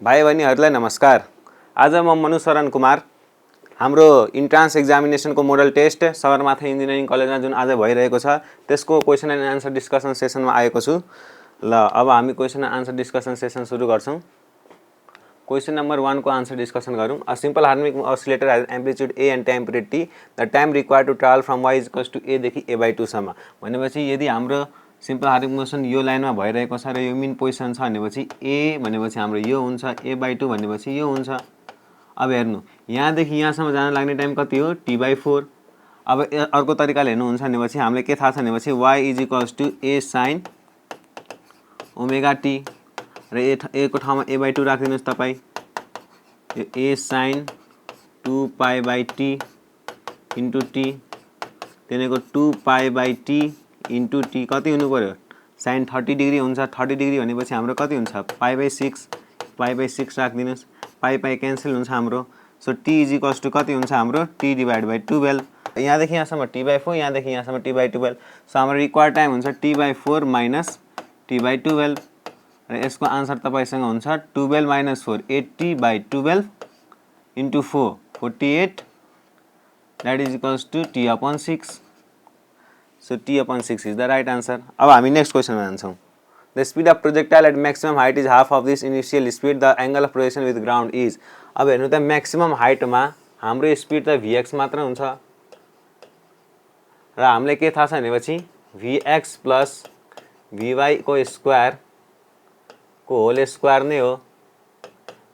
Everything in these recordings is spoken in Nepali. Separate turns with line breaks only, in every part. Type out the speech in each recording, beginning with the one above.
भाइ बहिनीहरूलाई नमस्कार। आज म मनु शरण कुमार हाम्रो इन्ट्रान्स एक्जामिनेसनको मोडल टेस्ट सगरमाथा इन्जिनियरिङ कलेजमा जुन आज भइरहेको छ त्यसको क्वेसन एन्ड आन्सर डिस्कसन सेसनमा आएको छु। ल अब हामी question and answer discussion session सुरु गर्छौं। क्वेसन नम्बर 1 को आन्सर डिस्कसन गरौँ। A simple harmonic oscillator has amplitude a and time period t, the time required to travel from y equals to a देखि a/2 सम्म। भनेपछि यदि हाम्रो सिम्पल हार्मोनिक मोसन यो लाइनमा भइरहेको छ र यो मिन पोजिसन छ भनेपछि a भनेपछि हाम्रो यो हुन्छ, a/2 भनेपछि यो हुन्छ। अब हेर्नु यहाँदेखि यहाँसम्म जान लाग्ने टाइम कति हो, t/4। अब अर्को तरिकाले हेर्नुहुन्छ भनेपछि हामीले के थाहा छ भनेपछि y is equals to a sin omega t र a को ठाउँमा a/2 राखिदिनुहोस् तपाईँ। यो a sin 2π/t into t त्यहाँको 2π/t इन्टु t कति हुनु पर्यो, sin 30 डिग्री हुन्छ। 30 डिग्री भनेपछि हाम्रो कति हुन्छ, π/6 राखिदिनुहोस्। पाई क्यान्सल हुन्छ हाम्रो। So t is equals to कति हुन्छ हाम्रो, t डिभाइड बाई 12। यहाँदेखि यहाँसम्म t/4, यहाँदेखि यहाँसम्म t/12। सो हाम्रो रिक्वायर्ड टाइम हुन्छ t/4 माइनस t/12 र यसको आन्सर तपाईसँग हुन्छ 12 माइनस 4 80/12 into 4 48 that is equals to t/6। So t/6 is the right answer. अब हामी नेक्स्ट क्वेसनमा जान्छौँ। The speed of projectile at maximum height is half of this initial speed. The angle of projection with ground is। अब हेर्नु त म्याक्सिमम हाइटमा हाम्रो स्पिड त vx मात्र हुन्छ र हामीले के थाहा छ भनेपछि vx प्लस vy को स्क्वायर को होल स्क्वायर नै हो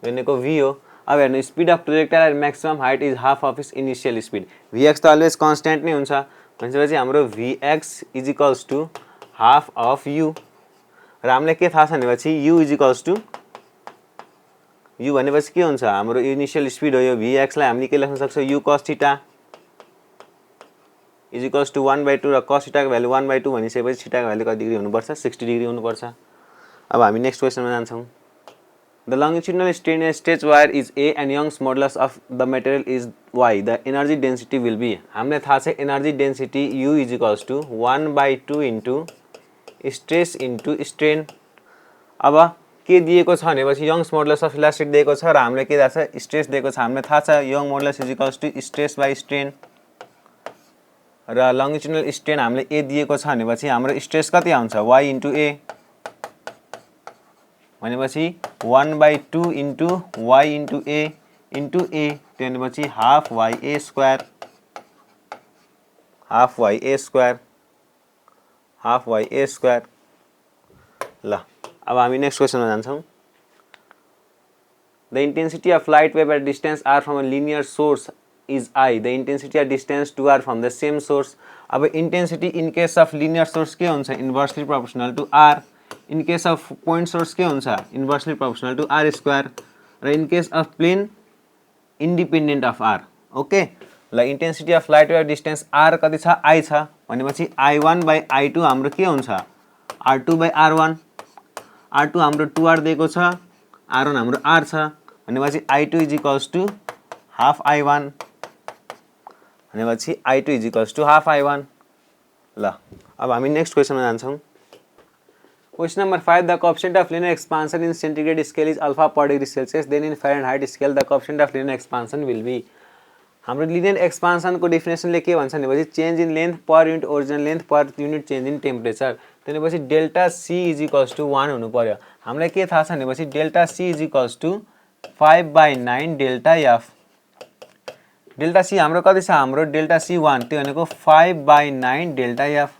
भनेको v हो। अब हेर्नु speed of projectile at maximum height is half of its initial speed. vx त अलवेज कन्स्ट्यान्ट नै हुन्छ भनेपछि हाम्रो vx is equals to half of u र हामीले के थाहा छ भनेपछि u is equals to u भनेपछि के हुन्छ, हाम्रो इनिशियल स्पिड हो यो vx लाई हामीले के लेख्न सक्छौँ, u cos theta is equals to 1/2 र cos थीटा को भ्यालु 1/2 भनिसकेपछि थीटा को भ्यालु कति डिग्री हुनुपर्छ, 60 डिग्री हुनुपर्छ। अब हामी नेक्स्ट क्वेसनमा जान्छौँ। The longitudinal strain in stretch wire is a and Young's modulus of the material is y, the energy density will be. हामीले थाहा छ energy density u is equals to 1/2 into stress into strain. अब के दिएको छ भनेपछि यङ्स मोडुलस अफ इलास्टिक दिएको छ र हामीले के थाहा छ, स्ट्रेस दिएको छ। हामीले थाहा छ young modulus is equals to stress by strain र लङ्गिट्युडनल स्ट्रेन हामीले a दिएको छ भनेपछि हाम्रो स्ट्रेस कति आउँछ, y इन्टु a भनेपछि 1/2 into y into a into a भनेपछि half ya square, half ya square, half ya square. ल अब हामी नेक्स्ट क्वेसनमा जान्छौँ। The intensity of light wave at distance r from a linear source is I, the intensity at distance two r from the same source. अब intensity in case of linear source के हुन्छ, inversely proportional to r. In case of point source के हुन्छ, inversely proportional to r square र in case of plane independent of r. Okay ल intensity of light wave distance r कति छ, आई छ भनेपछि I1/I2 हाम्रो के हुन्छ, R2/R1। R2 हाम्रो 2R दिएको छ, R1 हाम्रो R छ भनेपछि I2 is equals to half I1 भनेपछि I2 is equals to half I1। ल अब हामी नेक्स्ट क्वेसनमा जान्छौँ। Question number 5, the coefficient of linear expansion in centigrade scale is alpha per degree Celsius, then in Fahrenheit scale the coefficient of linear expansion will be. हाम्रो लिनियर एक्सपान्सनको डेफिनेसनले के भन्छ भनेपछि change in length per unit original length per unit change in temperature. त्यसपछि delta C is equals to 1 हुनु पर्यो। हामीलाई के थाहा छ भनेपछि delta C is equals to 5/9 delta F. Delta C हाम्रो कति छ, हाम्रो डेल्टा सी 1 त्यो भनेको 5/9 डेल्टा एफ।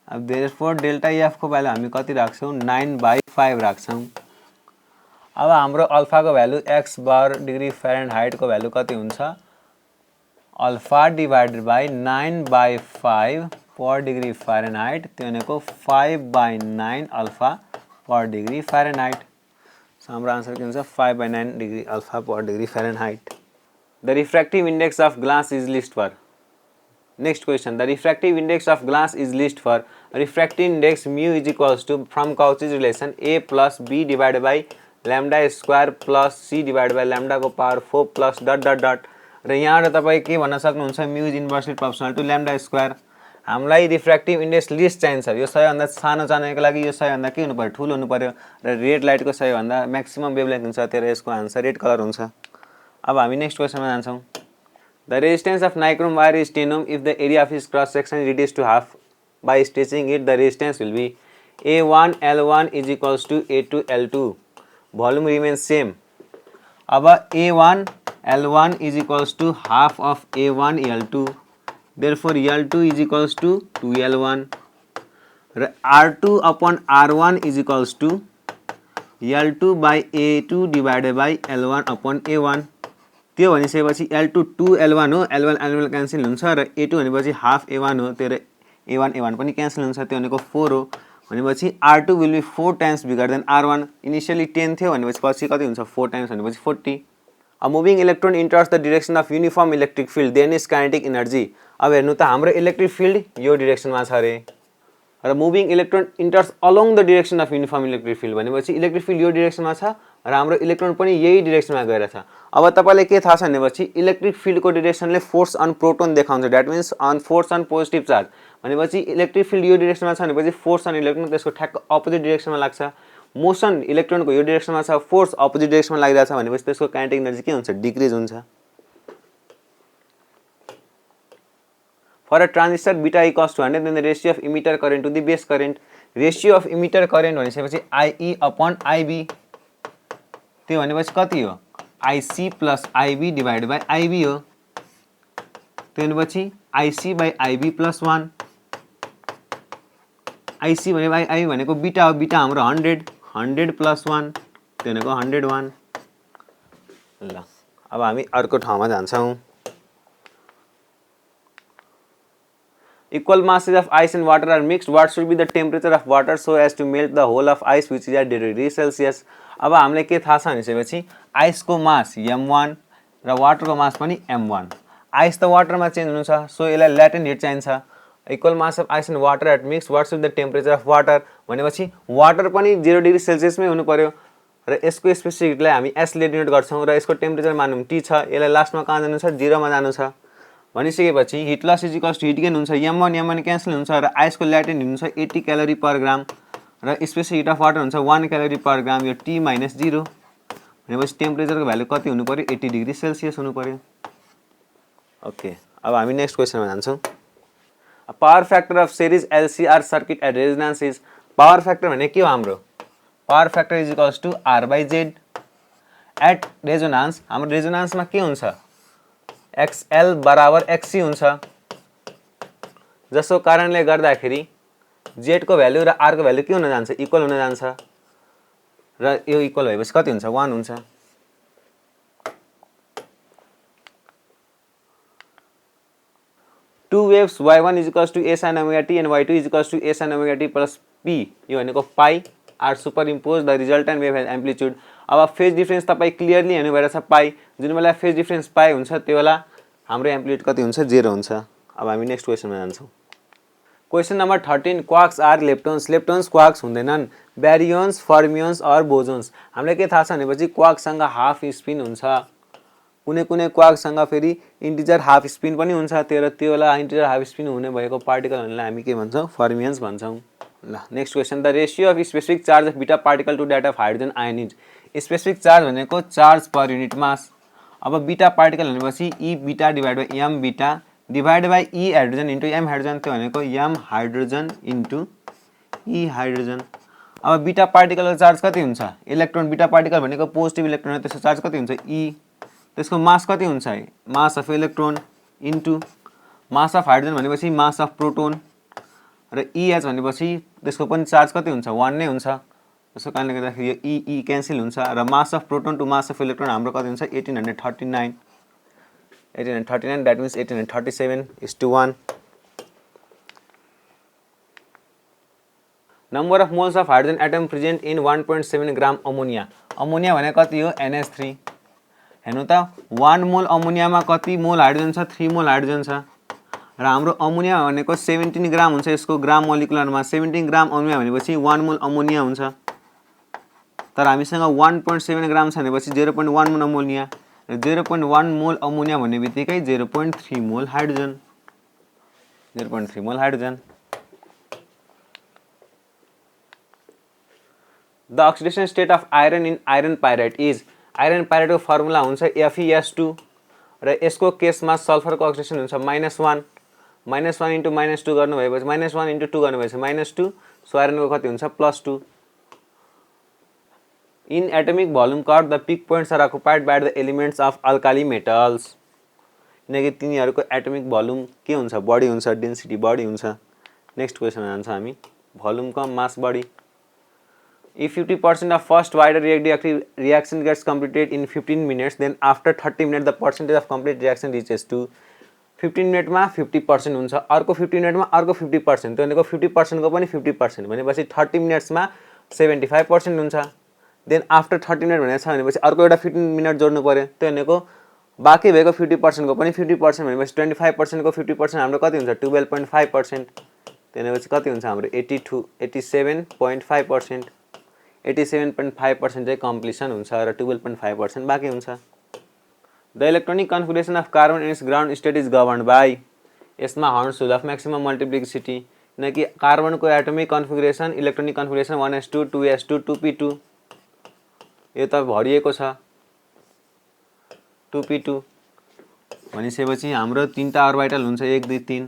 अब देयरफोर डेल्टा एफ को भ्यालु हामी कति राख्छौँ, 9/5 राख्छौँ। अब हाम्रो अल्फा को value x bar degree Fahrenheit को भ्यालु कति हुन्छ, alpha divided by 9/5 per degree Fahrenheit त्यो भनेको 5/9 alpha per degree Fahrenheit. So हाम्रो आन्सर के हुन्छ, 5/9 degree alpha per degree Fahrenheit. The refractive index of glass is list for. Next question, the refractive index of glass is list for. Refractive index mu is equals to from Cauchy's relation a plus b divided by lambda square plus c divide by lambda को power 4 plus dot dot dot र यहाँबाट तपाईँ के भन्न सक्नुहुन्छ, mu is inversely proportional to lambda square. हामीलाई रिफ्र्याक्टिभ इन्डेक्स लिस्ट चाहिन्छ। यो सबैभन्दा सानो जानको लागि यो सबैभन्दा के हुनु पर्यो, ठुलो हुनु पर्यो र रेड लाइटको सबैभन्दा म्याक्सिमम वेभलेन्थ हुन्छ, त्यसले यसको आन्सर रेड कलर हुन्छ। अब हामी नेक्स्ट क्वेसनमा जान्छौँ। The resistance of nichrome wire is 10 ohm if the area of its cross section reduce to half by stretching it the resistance will be A1 L1 is equals to A2 L2 volume remains same. अब A1 L1 is equals to half of A1 L2 therefore L2 is equals to 2L1 र R2 upon R1 is equals to L2 by A2 divided by L1 upon A1। त्यो भनिसकेपछि L2 2L1 हो, L1 L1 क्यान्सल हुन्छ र A2 भनेपछि हाफ A1 हो, त्यो A1 A1 पनि क्यान्सल हुन्छ, त्यो भनेको 4 हो। भनेपछि R2 will be 4 times bigger than R1। Initially 10 थियो भनेपछि पछि कति हुन्छ, 4 times भनेपछि 40। A moving electron enters the direction of uniform electric field then is kinetic energy। अब हेर्नु त हाम्रो इलेक्ट्रिक फिल्ड यो डिरेक्सनमा छ अरे र moving electron enters along the direction of uniform electric field भनेपछि इलेक्ट्रिक फिल्ड यो डिरेक्सनमा छ र हाम्रो इलेक्ट्रोन पनि यही डिरेक्सनमा गएर छ। अब तपाईलाई के थाहा छ भनेपछि इलेक्ट्रिक फिल्डको डिरेक्सनले फोर्स अन प्रोटोन देखाउँछ, that means on force on positive charge. भनेपछि इलेक्ट्रिक फिल्ड यो डिरेक्सनमा छ भनेपछि फोर्स अन इलेक्ट्रोन त्यसको ठ्याक्क अपोजिट डिरेक्सनमा लाग्छ। मोसन इलेक्ट्रोनको यो डिरेक्सनमा छ, फोर्स अपोजिट डिरेक्सनमा लागिरहेछ भनेपछि त्यसको काइनेटिक एनर्जी के हुन्छ, डिक्रिज हुन्छ। For a transistor beta equals to 100 then the ratio of emitter current to the base current, ratio of emitter current भनेपछि IE upon IB, त्यो भनेपछि कति हो, IC plus IB divided by IB हो, त्यो भनेपछि IC by IB plus 1। IC by IB भनेको बीटा हो, बीटा हाम्रो 100 plus 1 त्यो भनेको 101। ल अब हामी अर्को ठाउँमा जान्छौँ। Equal masses of ice and water are mixed. What should be the temperature of water so as to melt the whole of ice which is at degree Celsius? अब हामीले के थाहा छ भनेपछि आइसको मास m1 र वाटरको मास पनि m1। आइस त वाटरमा चेन्ज हुन्छ, सो यसलाई ल्याटेन्ट हिट चाहिन्छ। Equal mass of ice and water at mix, what should the temperature of water भनेपछि वाटर पनि 0 डिग्री सेल्सियसमै हुनु पर्यो र यसको स्पेसिफिक हिटलाई हामी s ले डिनोट गर्छौँ र यसको टेम्परेचर मानौँ t छ, यसलाई लास्टमा कहाँ जानु छ, 0 मा जानु छ। भनिसकेपछि heat loss is equals to heat gain हुन्छ, m1 क्यान्सल हुन्छ र आइसको ल्याटेन्ट हिट हुन्छ 80 क्यालोरी पर ग्राम र स्पेसिफिक हिट अफ वाटर हुन्छ 1 क्यालोरी पर ग्राम। यो t माइनस 0 भनेपछि टेम्परेचरको भ्यालु कति हुनु पर्यो, 80 डिग्री सेल्सियस हुनु पर्यो। ओके, अब हामी नेक्स्ट क्वेसनमा जान्छौँ। Power factor of series LCR circuit at resonance is, power factor भने के हो हाम्रो, power factor is equals to R/Z at resonance. हाम्रो रेजोनेन्समा के हुन्छ, XL बराबर XC हुन्छ, जसको कारणले गर्दाखेरि Z को भ्यालु र R को भ्यालु के हुन जान्छ, इक्वल हुन जान्छ र यो इक्वल भएपछि कति हुन्छ, 1 हुन्छ। Two waves y1 is equals to a sin omega t and y2 is equals to a sin omega t plus p, यो भनेको pi are superimpose the resultant wave amplitude. अब फेज डिफरेन्स तपाईँ क्लियरली हेर्नु भएर छ पाई, जुन बेला फेज डिफरेन्स पाई हुन्छ त्यो बेला हाम्रो एम्प्लिट्युड कति हुन्छ, 0 हुन्छ। अब हामी नेक्स्ट क्वेसनमा जान्छौँ। Question number 13, quarks are leptons, leptons quarks हुँदैनन्, ब्यारियोन्स फर्मियोन्स अर बोजोन्स। हामीलाई के थाहा छ भनेपछि क्वार्कसँग हाफ स्पिन हुन्छ, कुनै कुनै क्वार्कसँग फेरि इन्टिजर हाफ स्पिन पनि हुन्छ, त्यो बेला इन्टिजर हाफ स्पिन हुने भएको पार्टिकलहरूलाई हामी के भन्छौँ, फर्मियन्स भन्छौँ। ल next question, the ratio of specific charge of beta particle to that of hydrogen ion is, specific charge भनेको चार्ज पर युनिट मास। अब बीटा पार्टिकल भनेपछि E beta divide by M beta divide by E hydrogen into M hydrogen, त्यो भनेको M hydrogen into E hydrogen. अब बीटा पार्टिकलको चार्ज कति हुन्छ, इलेक्ट्रोन, बीटा पार्टिकल भनेको पोजिटिभ इलेक्ट्रोन हो, त्यसको चार्ज कति हुन्छ, ई, त्यसको मास कति हुन्छ, मास of electron into mass of hydrogen भनेपछि मास अफ प्रोटोन र EH भनेपछि त्यसको पनि चार्ज कति हुन्छ, 1 नै हुन्छ, त्यसको कारणले गर्दाखेरि यो ई क्यान्सल हुन्छ र mass of proton to mass of electron हाम्रो कति हुन्छ, 1839, that means 1837:1। Number of moles of hydrogen atom present in 1.7 gram ammonia, ammonia भने कति हो, NH3। हेर्नु त 1 मोल अमोनियामा कति मोल हाइड्रोजन छ, 3 मोल हाइड्रोजन छ र हाम्रो अमोनिया भनेको 17 ग्राम हुन्छ, यसको ग्राम मोलिकुलरमा 17 ग्राम अमोनिया भनेपछि 1 मोल अमोनिया हुन्छ, तर हामीसँग 1.7 ग्राम छ भनेपछि 0.1 मोल अमोनिया र 0.1 मोल अमोनिया भन्ने बित्तिकै 0.3 mole hydrogen. 0.3 mole hydrogen. The oxidation state of iron in iron pyrite is, iron पाइराइटको फर्मुला हुन्छ FeS2 र यसको केसमा सल्फरको अक्सिडेसन हुन्छ -1, -1 इन्टु -2 गर्नु भएपछि -1 इन्टु 2 गर्नु भएपछि -2, सो आइरनको कति हुन्छ +2। In atomic volume curve the peak points are occupied by the elements of alkali metals, किनकि तिनीहरूको एटमिक भोल्युम के हुन्छ बढी हुन्छ, डेन्सिटी बढी हुन्छ। नेक्स्ट क्वेसन जान्छ हामी, भोल्युम कम मास बढी। If 50% of first wider reactive reaction gets completed in 15 minutes, then after 30 minutes the percentage of complete reaction reaches to 15 मिनटमा 50% हुन्छ, अर्को 15 मिनटमा अर्को 50%, त्यो भनेको 50% को पनि 50% भनेपछि 30 मिनट्समा 75% हुन्छ। देन आफ्टर 30 मिनट भनेको छ भनेपछि अर्को एउटा 15 मिनट जोड्नु पर्यो, त्यो भनेको बाँकी भएको 50% को पनि 50% भनेपछि 25% को 50% हाम्रो कति हुन्छ 12.5%, त्यो भनेपछि कति हुन्छ हाम्रो 87.5%। 87.5% चाहिँ कम्प्लिसन हुन्छ र 12.5% बाँकी हुन्छ। The electronic configuration of carbon in its ground state is governed by, यसमा हर्न्स रुल अफ म्याक्सिमम मल्टिप्लिसिटी, किनकि कार्बनको atomic configuration electronic configuration 1s2 2s2 2p2 यो त भरिएको छ 2p2 भनिसकेपछि हाम्रो तीनटा अर्बिटल हुन्छ 1 2 3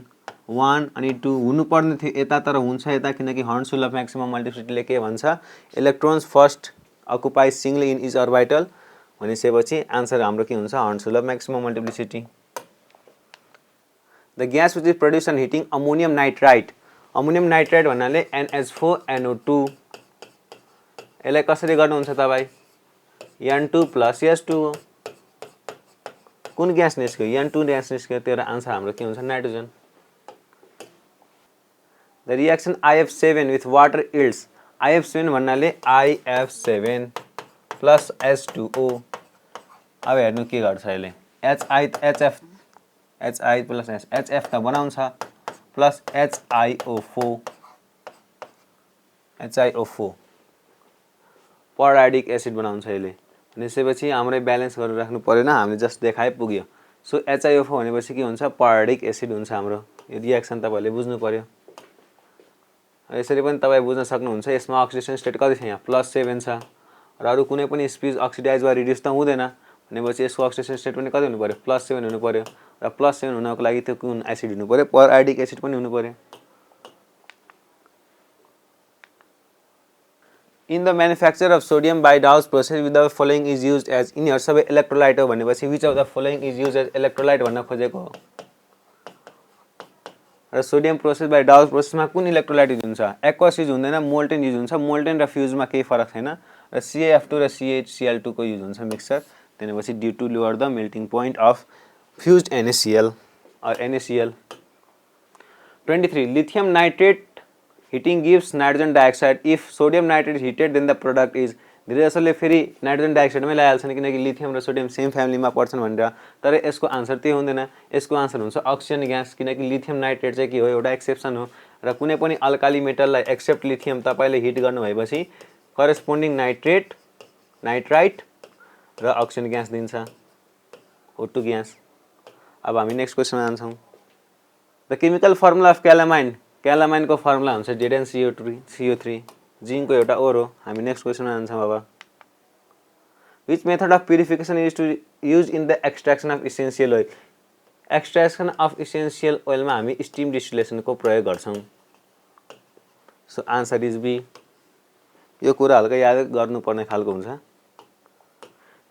1 अनि 2 हुनुपर्ने थियो यता तर हुन्छ यता, किनकि हर्न्स रुल अफ म्याक्सिमम मल्टिप्लिसिटीले के भन्छ electrons first occupy singly in each orbital भनिसकेपछि आन्सर हाम्रो के हुन्छ हर्न्स rule of maximum multiplicity. The gas which is produce on heating ammonium nitrite, ammonium nitrite भन्नाले NH4NO2, यसलाई कसरी गर्नुहुन्छ तपाईँ N2 + S2 हो, कुन ग्यास निस्क्यो N2 ग्यास निस्क्यो, त्यो आन्सर हाम्रो के हुन्छ nitrogen. The reaction IF7 with water yields, IF7 भन्नाले IF7 + H2O, अब हेर्नु के गर्छ यसले HF + HF त बनाउँछ प्लस HiO4 पराइडिक एसिड बनाउँछ यसले, भनेपछि हाम्रै ब्यालेन्स गरेर राख्नु परेन, हामीले जस्ट देखाए पुग्यो। सो HiO4 भनेपछि के हुन्छ पराइडिक एसिड हुन्छ हाम्रो, यो रिएक्सन तपाईँहरूले बुझ्नु पर्यो। यसरी पनि तपाईँ बुझ्न सक्नुहुन्छ, यसमा अक्सिडेसन स्टेट कति छ यहाँ +7 छ र अरू कुनै पनि स्पिज अक्सिडाइज वा रिड्युस त हुँदैन, भनेपछि यसको अक्सिडेसन स्टेट पनि कति हुनु पर्यो +7 हुनु पर्यो र +7 हुनको लागि त्यो कुन एसिड हुनु पर्यो पराइडिक एसिड पनि हुनु पर्यो। In the manufacture of sodium by Downs process with the following is use as, यिनीहरू सबै इलेक्ट्रोलाइट हो भनेपछि which of the following is use as electrolyte भन्न खोजेको हो। र सोडियम प्रोसेस बाई डाउस प्रोसेसमा कुन इलेक्ट्रोलाइट युज हुन्छ एक्वस युज हुँदैन, मोल्टेन युज हुन्छ, मोल्टेन र फ्युजमा केही फरक छैन र CaF2 र CaCl2 को युज हुन्छ मिक्सचर, त्यसपछि due to lower the melting point of fused NaCl or NaCl। 23 lithium nitrate heating gives nitrogen dioxide, if sodium nitrate is heated then the product is, धेरै जसोले फेरि नाइट्रोजन डाइअक्साइडमै लगाइहाल्छन् किनकि लिथियम र सोडियम सेम फ्यामिलीमा पर्छन् भनेर, तर यसको आन्सर त्यही हुँदैन, यसको आन्सर हुन्छ अक्सिजन ग्यास, किनकि लिथियम नाइट्रेट चाहिँ के हो एउटा एक्सेप्सन हो र कुनै पनि अल्काली मेटललाई एक्सेप्ट लिथियम तपाईँले हिट गर्नु भएपछि करेस्पोन्डिङ नाइट्राइट र अक्सिजन ग्यास दिन्छ O2 ग्यास। अब हामी नेक्स्ट क्वेसनमा जान्छौँ। The chemical formula of calamine, क्यालामाइनको फर्मुला हुन्छ ZnCO3, जिङको एउटा ओर हो। हामी नेक्स्ट क्वेसनमा जान्छौँ। अब which method of purification is to use in the extraction of essential oil, extraction of essential ओइलमा हामी स्टिम डिस्टिलेसनको प्रयोग गर्छौँ। सो आन्सर इज बी, यो कुरा हल्का याद गर्नुपर्ने खालको हुन्छ।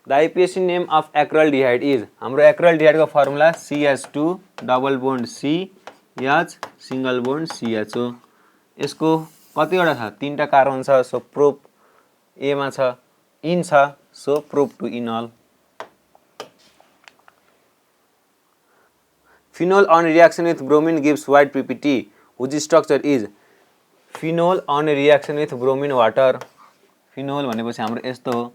The IUPAC name of acraldehyde is, हाम्रो एक्राल्डिहाइडको formula CH2 double bond CH single bond CHO, यसको कतिवटा छ 3टा कार्बन छ, सो प्रोप एमा छ, इन छ, so prop two enal. Phenol on reaction with bromine gives white PPT, whose structure is, phenol on reaction with bromine water, phenol भनेपछि हाम्रो यस्तो हो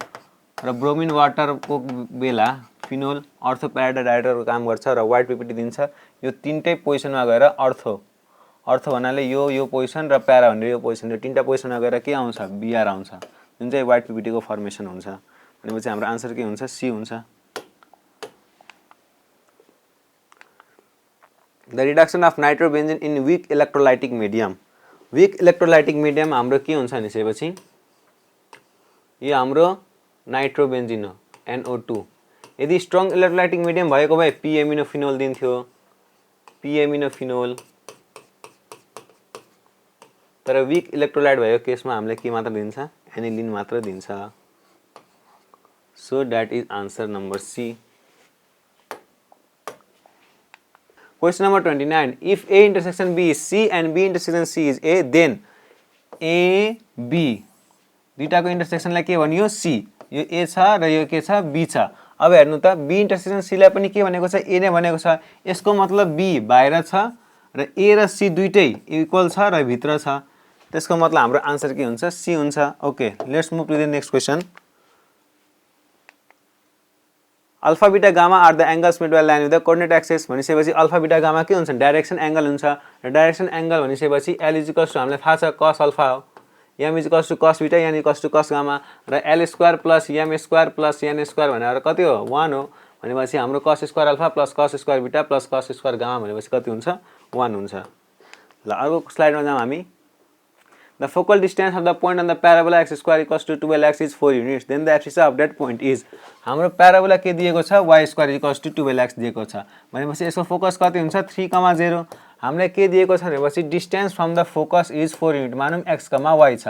र ब्रोमिन वाटरको बेला फिनोल अर्थोप्याराडाइडरको काम गर्छ र वाइट PPT दिन्छ। यो 3टै पोजिसनमा गएर अर्थ भन्नाले यो पोजिसन र प्यारा भनेर यो पोजिसन, यो 3टा पोजिसनमा गएर के आउँछ Br आउँछ, जुन चाहिँ वाइट PPT को फर्मेसन हुन्छ, भनेपछि हाम्रो आन्सर के हुन्छ सी हुन्छ। The reduction of nitrobenzene in weak electrolytic medium. Weak electrolytic medium हाम्रो के हुन्छ भनेपछि यो हाम्रो नाइट्रोबेन्जिन हो NO2। यदि स्ट्रङ इलेक्ट्रोलाइटिक मिडियम भएको भए पी एमिनोफिनोल दिन्थ्यो, पी एमिनोफिनोल। तर विक इलेक्ट्रोलाइट भएको केसमा हामीले के मात्र दिन्छ, एनिलिन मात्र दिन्छ। So that is answer number C. Question number 29. If A intersection B is C and B intersection C is A, then A, B दुईटाको इन्टरसेक्सनलाई के भनियो C, यो A छ र यो के छ B छ। अब हेर्नु त B इन्टरसेक्सन C लाई पनि के भनेको छ, A नै भनेको छ। यसको मतलब B बाहिर छ र A र C दुईटै इक्वल छ र भित्र छ। त्यसको मतलब हाम्रो आन्सर के हुन्छ, C हुन्छ। Okay, let's move to the next question. Alpha beta gamma are the angles made by line with the coordinate axis भनिसकेपछि अल्फा बीटा गामा के हुन्छ, डाइरेक्सन एंगल हुन्छ। र डाइरेक्सन एंगल भनिसकेपछि L इक्वल्स टु हामीलाई थाहा छ cos अल्फा हो, M equals to cos beta, N equals to cos gamma र L square plus M square plus N square भनेर कति हो, 1 हो। भनेपछि हाम्रो cos square alpha plus cos square beta plus cos square gamma भनेपछि कति हुन्छ, 1 हुन्छ। ल अर्को स्लाइडमा जाउँ हामी। The focal distance of the point on the parabola x square equals to 12x is 4 units. Then the abscissa of that point is, हाम्रो प्याराबोला के दिएको छ, y square equals to 12x दिएको छ। भनेपछि यसको फोकस कति हुन्छ, 3,0। हामीलाई के दिएको छ भनेपछि distance from the focus is 4 unit, मानौँ x, y छ।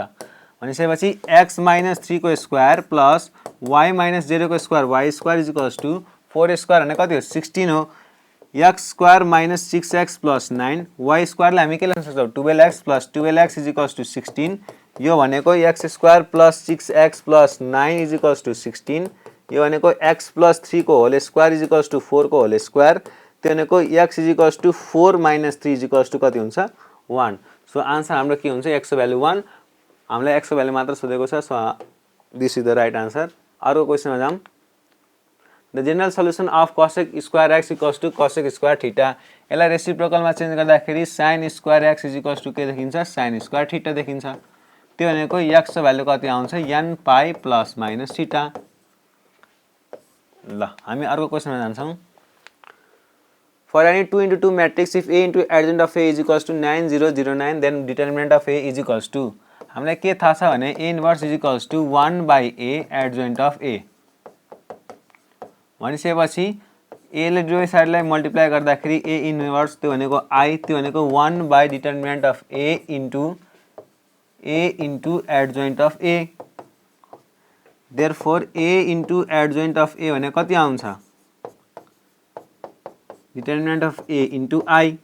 भनेपछि x माइनस 3 को स्क्वायर प्लस y माइनस 0 को square, y square is equals to 4 square भने कति हो, 16 हो। x square minus 6x plus 9, y स्क्वायरलाई हामी के लेख्न सक्छौँ, 12x plus 12x is equals to 16। यो भनेको x square plus 6x plus 9 is equals to 16। यो भनेको x प्लस 3 को whole square is equals to 4 को होल स्क्वायर। त्यो भनेको x is equals to 4 minus 3 is equals to कति हुन्छ, 1। सो आन्सर हाम्रो के हुन्छ, x को भ्यालु 1। हामीलाई x को भ्यालु मात्र सोधेको छ। So this is the right answer. अर्को क्वेसनमा जाउँ। The general solution of cosec square x equals to cosec square theta। यसलाई रेसिप्रोकलमा चेन्ज गर्दाखेरि sin square x is equals to के देखिन्छ, sin square theta देखिन्छ। त्यो भनेको x को भ्यालु कति आउँछ, n pi plus minus theta. ल हामी अर्को क्वेसनमा जान्छौँ। For any 2x2 matrix if A into adjoint of A is equals to 9 0 0 9 then determinant of A is equals to, हामीलाई के थाहा छ भने A inverse is equals to 1 by A adjoint of A। भनिसकेपछि A ले दुवै साइडलाई मल्टिप्लाई गर्दाखेरि A इन्भर्स त्यो भनेको I, त्यो भनेको 1 by determinant of A into adjoint of A। Therefore A into adjoint of A भने कति आउँछ, determinant of A into I।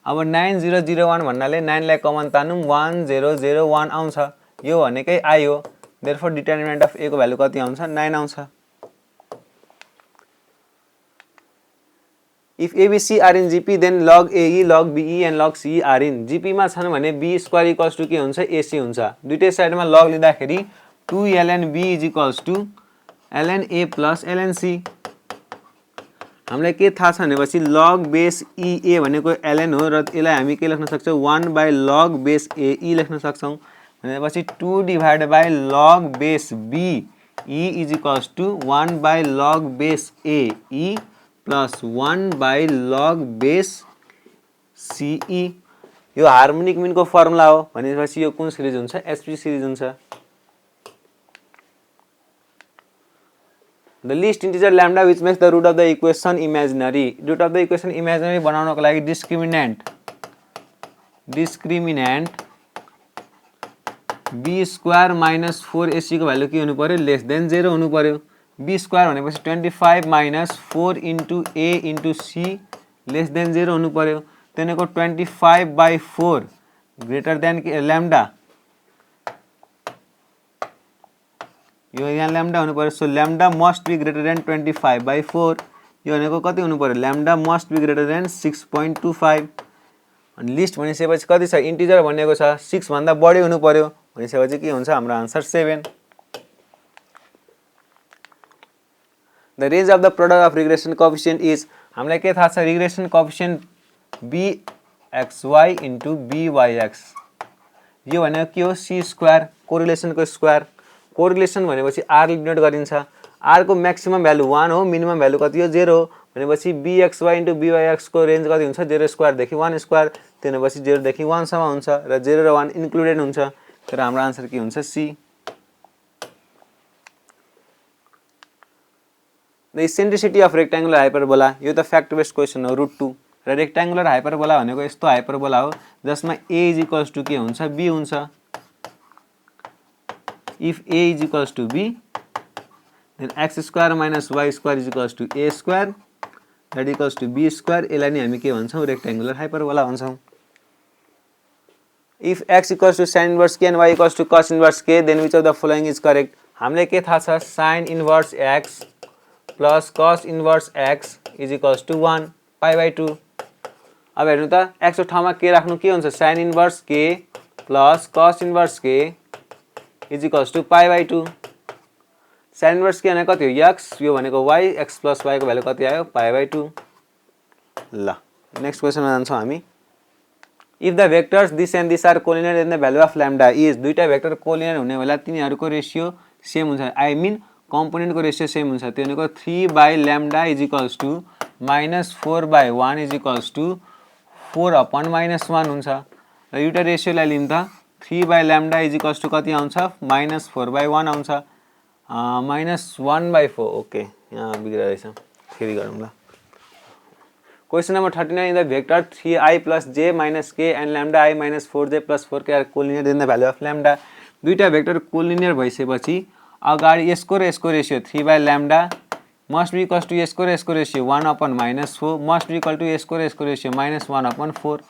अब 9 0 0 1 भन्नाले 9 लाई कमन तानौँ 1 0 0 1 आउँछ, यो भनेकै I हो। देयरफोर डिटर्मिनेन्ट अफ A को भ्यालु कति आउँछ, 9 आउँछ। If ABC are in GP then log AE, log BE and log CE are in GP मा छन् भने B स्क्वायर इक्वल्स टु के हुन्छ, AC हुन्छ। दुईटै साइडमा लग लिँदाखेरि 2 ln B is equals to ln A plus ln C। हामीलाई के थाहा छ भनेपछि लग बेस EA भनेको ln हो र यसलाई हामी के लेख्न सक्छौँ, 1 बाई लग बेस AE लेख्न सक्छौँ। भनेपछि 2 divide by log base BE is equals to 1 by log base AE plus 1 by log base CE। यो हार्मोनिक मिनको फर्मुला हो। भनेपछि यो कुन सिरिज हुन्छ, SP सिरिज हुन्छ। The least integer lambda which makes the root of the equation imaginary। root of the equation imaginary बनाउनको लागि discriminant B square minus 4AC को भ्यालु के हुनु पर्यो, लेस देन 0 हुनु पर्यो। B स्क्वायर भनेपछि 25 minus 4 into A into C less than 0 हुनु पर्यो। त्यो भनेको 25 बाई 4 ग्रेटर देन ल्याम्डा, यो यहाँ ल्याम्डा हुनु पर्यो। So lambda must be greater than 25 by 4। यो भनेको कति हुनु पर्यो, lambda must be greater than 6.25। अनि लिस्ट भनिसकेपछि कति छ, इन्टिजर भनेको छ 6 भन्दा बढी हुनु पर्यो। भनिसकेपछि के हुन्छ, हाम्रो answer 7। The range of the product of regression coefficient is, हामीलाई के थाहा छ, regression coefficient BXY into BYX। यो भनेको के हो, C स्क्वायर, कोरिलेसनको स्क्वायर। कोरिलेसन भनेपछि R डिनोट गरिन्छ। R को म्याक्सिमम भ्यालु 1 हो, मिनिमम भ्यालु कति हो, 0 हो। भनेपछि bxy इन्टु byx को रेन्ज कति हुन्छ 0 स्क्वायर देखि 1 स्क्वायर त्यो भनेपछि 0 देखि 1 सम्म हुन्छ र 0 र 1 इन्क्लुडेड हुन्छ तर हाम्रो आन्सर के हुन्छ see the eccentricity of rectangular hyperbola यो त फ्याक्ट बेस्ड क्वेसन हो √2 र रेक्ट्याङ्गुलर हाइपरबोला भनेको यस्तो हाइपरबोला हो जसमा a इज टु के हुन्छ b हुन्छ if a is to b then x square minus y square is equals to a square that equals to b square यसलाई नि हामी के भन्छौं रेक्ट्याङ्गुलर हाइपरबोला भन्छौं if x equals to sin inverse k and y equals to cos inverse k then which of the following is correct हामीले के थाहा छ sin inverse x plus cos inverse x is equals to 1 pi by 2 अब हेर्नु त x को ठाउँमा के राख्नु के हुन्छ sin inverse k plus cos inverse k is equals to pi by 2 sin inverse के भनेको कति हो x यो भनेको y x plus y को भ्यालु कति आयो pi by 2 ल नेक्स्ट क्वेशनमा जान्छौं हामी if the vectors this and this are collinear then the value of lambda is दुईटा भेक्टर कोलिनियर हुने बेला तिनीहरुको रेशियो सेम हुन्छ आई मिन कम्पोनेन्ट को रेशियो सेम हुन्छ त्यो भनेको 3 by lambda is equals to -4 by 1 is equals to 4 upon -1 हुन्छ र एउटा रेशियोलाई लिम त 3 by lambda is equals to कति आउँछ -4 by 1 आउँछ -1 by 4 ओके यहाँ बिग्रेछ फेरि गरौँ ल Question number 39 the vector 3i plus j minus k and lambda I minus 4j plus 4k are collinear then the value of lambda दुईटा भेक्टर कोलिनियर भइसकेपछि अगाडि यसको र यसको ratio 3 by lambda must be equal to यसको र यसको ratio 1 upon -4 must be equal to यसको र यसको रेशियो -1 upon 4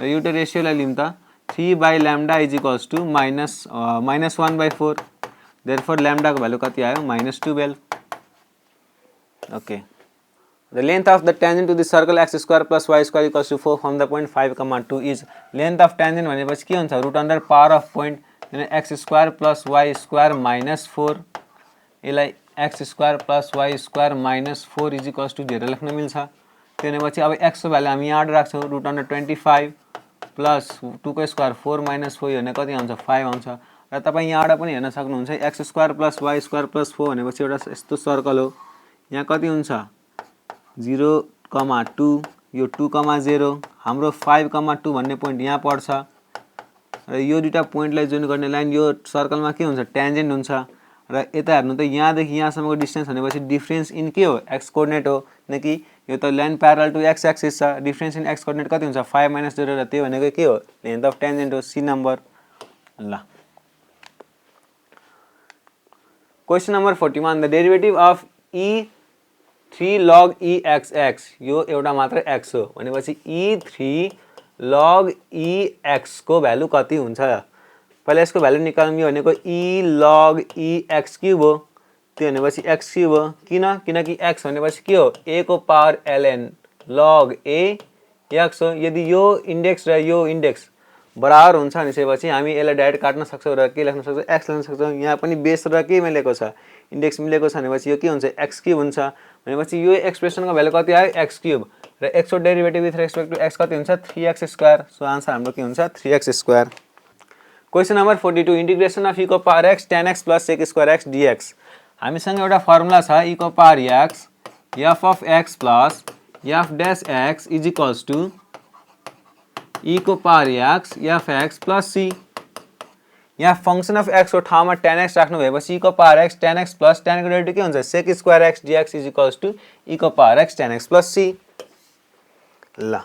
र एउटा रेशियोलाई लिम त 3 by lambda is equals to -1 by 4 therefore lambda को भ्यालु कति आयो -12 okay The length of the tangent to the circle x square plus y square equals to 4 from the point 5, 2 is length of tangent भनेपछि के हुन्छ root under power of point x square plus y square minus 4 यसलाई x square plus y square minus 4 is equals to 0 लेख्न मिल्छ त्यो भनेपछि अब x को भ्यालु हामी यहाँ राख्छौं root under 25 plus 2 को स्क्वायर 4 minus 4 यो भने कति आउँछ 5 आउँछ र तपाई यहाँबाट पनि हेर्न सक्नुहुन्छ x square plus y square plus 4 भनेपछि एउटा यस्तो सर्कल हो यहाँ कति हुन्छ 0, 2 यो 2, 0 हाम्रो 5, 2 भन्ने पोइन्ट यहाँ पर्छ र यो दुईटा पोइन्टलाई जोइन गर्ने लाइन यो सर्कलमा के हुन्छ ट्यान्जेन्ट हुन्छ र यता हेर्नु त यहाँ देखि यहाँसम्मको डिस्टेन्स भनेपछि डिफरेन्स इन के हो एक्स कोर्डिनेट हो किनकि यो त line parallel to x axis छ डिफरेन्स इन एक्स कोर्डिनेट कति हुन्छ 5 - 0 र त्यो भनेको के हो लेन्थ अफ ट्यान्जेन्ट हो सी नम्बर ल question number 41 the derivative of e 3 log e x यो एउटा मात्र x हो भनेपछि e 3 log e x को भ्यालु कति हुन्छ पहिला यसको भ्यालु निकाल्नु यो भनेको e log e x cube हो त्यो भनेपछि x क्यूब हो किनकि x भनेपछि के हो a को power ln log a x हो यदि यो इन्डेक्स र यो इन्डेक्स बराबर हुन्छ भनेपछि हामी यसलाई डाइरेक्ट काट्न सक्छौं र के लेख्न सक्छौं x लेख्न सक्छौं यहाँ पनि बेस र के मिलेको छ इन्डेक्स मिलेको छ भनेपछि यो के हुन्छ x क्यूब हुन्छ भनेपछि यो एक्सप्रेसनको भ्यालु कति आयो x क्यूब र x को derivative with respect to x कति हुन्छ 3x स्क्वायर सो आन्सर हाम्रो के हुन्छ 3x square question number 42 integration of e को power x tan x plus sec square x dx हामीसँग एउटा फर्मुला छ e को power x f of x plus f dash x is equals to e को power x f x plus c यहाँ फंक्शन अफ x को ठाउँमा tan x राख्नु भएपछि e को power x tan x plus tan को डेरिभेटिभ के हुन्छ sec square x dx is equals to e को power x tan x plus c ल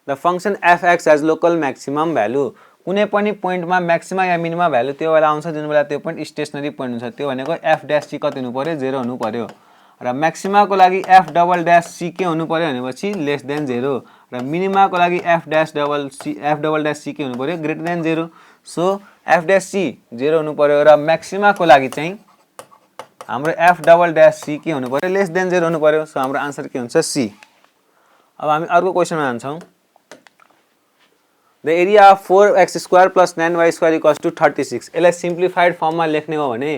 the function fx has local maximum value कुनै पनि पोइन्टमा म्याक्सिमा या मिनिमा भ्यालु त्यो बेला आउँछ जुन बेला त्यो पोइन्ट स्टेशनरी पोइन्ट हुन्छ त्यो भनेको f dash c कति हुनु पर्यो 0 हुनु पर्यो र म्याक्सिमा को लागि f डबल ड्याश c के हुनु पर्यो भनेपछि लेस देन 0 र मिनिमा को लागि f डबल ड्याश c के हुनु पर्यो greater than 0 so f dash c 0 हुनु पर्यो र म्याक्सिमा को लागि चाहिँ हाम्रो f डबल ड्याश c के हुनु पर्यो लेस देन 0 हुनु पर्यो सो हाम्रो आन्सर के हुन्छ c अब हामी अर्को क्वेशनमा जान्छौं The area of 4x square plus 9y square equals to 36 यसलाई सिम्प्लिफाइड फर्ममा लेख्ने हो भने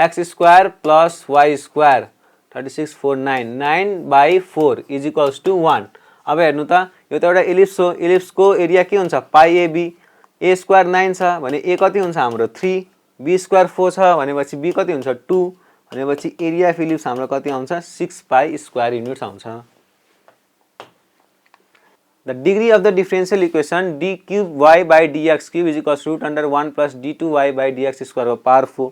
x square plus y square 36 4 9 9 by 4 is equals to 1 अब हेर्नु त यो त एउटा इलिप्स हो इलिप्स को एरिया के हुन्छ पाई ab a स्क्वायर 9 छ भने a कति हुन्छ हाम्रो 3 b स्क्वायर 4 छ भनेपछि b कति हुन्छ 2 भनेपछि एरिया अफ इलिप्स हाम्रो कति आउँछ 6 पाई स्क्वायर युनिट्स आउँछ the degree of the differential equation D cube Y by D X cube is equals root under 1 plus D Y by D X स्क्वायरको पावर 4।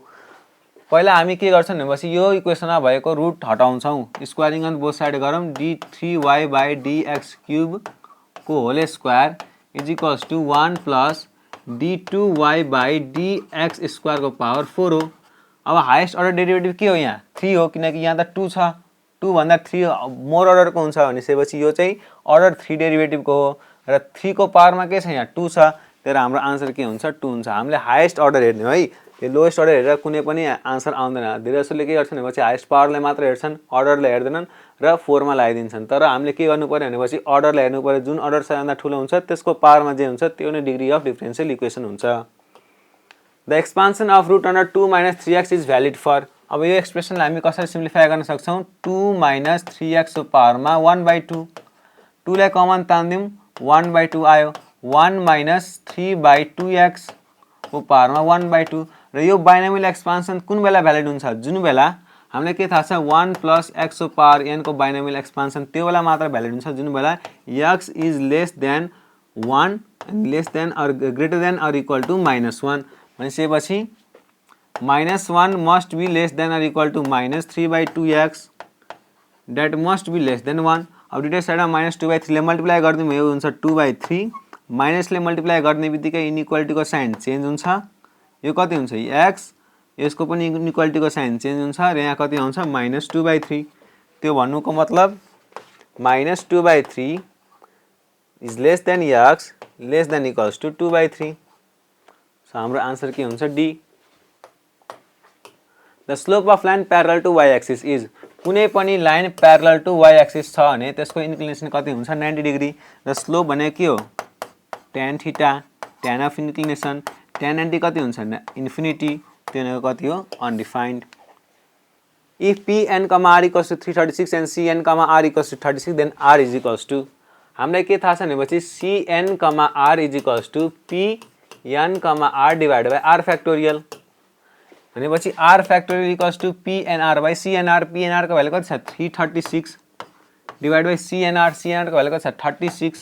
पहिला हामी के गर्छौँ भनेपछि यो इक्वेसनमा भएको रुट हटाउँछौँ, स्क्वायरिङ अन बोथ साइड गरौँ, डी3 वाई बाई डिएक्स क्युबको whole square is equals to 1 plus D Y by D X स्क्वायरको पावर 4 हो। अब हाइएस्ट अर्डर डेरिभेटिभ के हो, यहाँ 3 हो, किनकि यहाँ त 2 छ, 2 भन्दा 3 मोर अर्डरको हुन्छ भनेपछि यो चाहिँ अर्डर 3 डेरिभेटिभको हो र 3 को पावरमा के छ, यहाँ 2 छ, तर हाम्रो आन्सर के हुन्छ, 2 हुन्छ। हामीले हाइएस्ट अर्डर हेर्ने है, यो लोएस्ट अर्डर हेरेर कुनै पनि आन्सर आउँदैन। धेरै जसोले के गर्छन् भनेपछि हाइएस्ट पावरलाई मात्र हेर्छन्, अर्डरलाई हेर्दैनन् र 4 मा लगाइदिन्छन्। तर हामीले के गर्नु पर्यो भनेपछि अर्डरलाई हेर्नु पर्यो, जुन अर्डर सबैभन्दा ठुलो हुन्छ त्यसको पावरमा जे हुन्छ त्यो नै डिग्री अफ डिफरेन्सियल इक्वेसन हुन्छ। The expansion of root under 2 minus 3x is valid for. अब यो एक्सप्रेसनलाई हामी कसरी सिम्प्लिफाई गर्न सक्छौँ, 2 माइनस 3x को पावरमा 1/2, 2 लाई कमन तान्दिउँ 1/2 आयो, 1 माइनस 3/2x को पावरमा 1/2 र यो बाइनोमियल एक्सपान्सन कुन बेला भ्यालिड हुन्छ, जुन बेला हामीलाई के थाहा छ 1 प्लस x को पावर n को बाइनोमियल एक्सपान्सन त्यो बेला मात्र भ्यालिड हुन्छ, जुन बेला x is less than 1 less than or greater than or equal to -1 भनेपछि -1 must be less than or equal to -3/2x that must be less than 1। अब दुईटै साइडमा -2/3 ले मल्टिप्लाई गरिदिउँ, यो हुन्छ 2/3, माइनसले मल्टिप्लाई गर्ने बित्तिकै इनइक्वालिटीको साइन चेन्ज हुन्छ, यो कति हुन्छ x, यसको पनि इनइक्वालिटीको साइन चेन्ज हुन्छ र यहाँ कति आउँछ -2/3। त्यो भन्नुको मतलब -2/3 is less than x less than equals to 2/3। So हाम्रो आन्सर के हुन्छ, D. The slope of line parallel to y axis is. कुनै पनि line parallel to y axis छ भने त्यसको इन्क्लिनेसन कति हुन्छ, 90 डिग्री। र स्लोप भनेको के हो, tan theta, tan of inclination, tan 90 कति हुन्छ, इन्फिनिटी, त्यो भनेको कति हो, undefined. If pn, r equals to 336 and cn, r equals to 36 then r is equals to, हामीलाई के थाहा छ भनेपछि cn, r is equals to pn, r divide by r factorial भनेपछि r factorial equals to pnr by cnr। pnr को भ्यालु कति छ, 336 डिभाइड बाई cnr, cnr को भ्यालु कति छ, 36,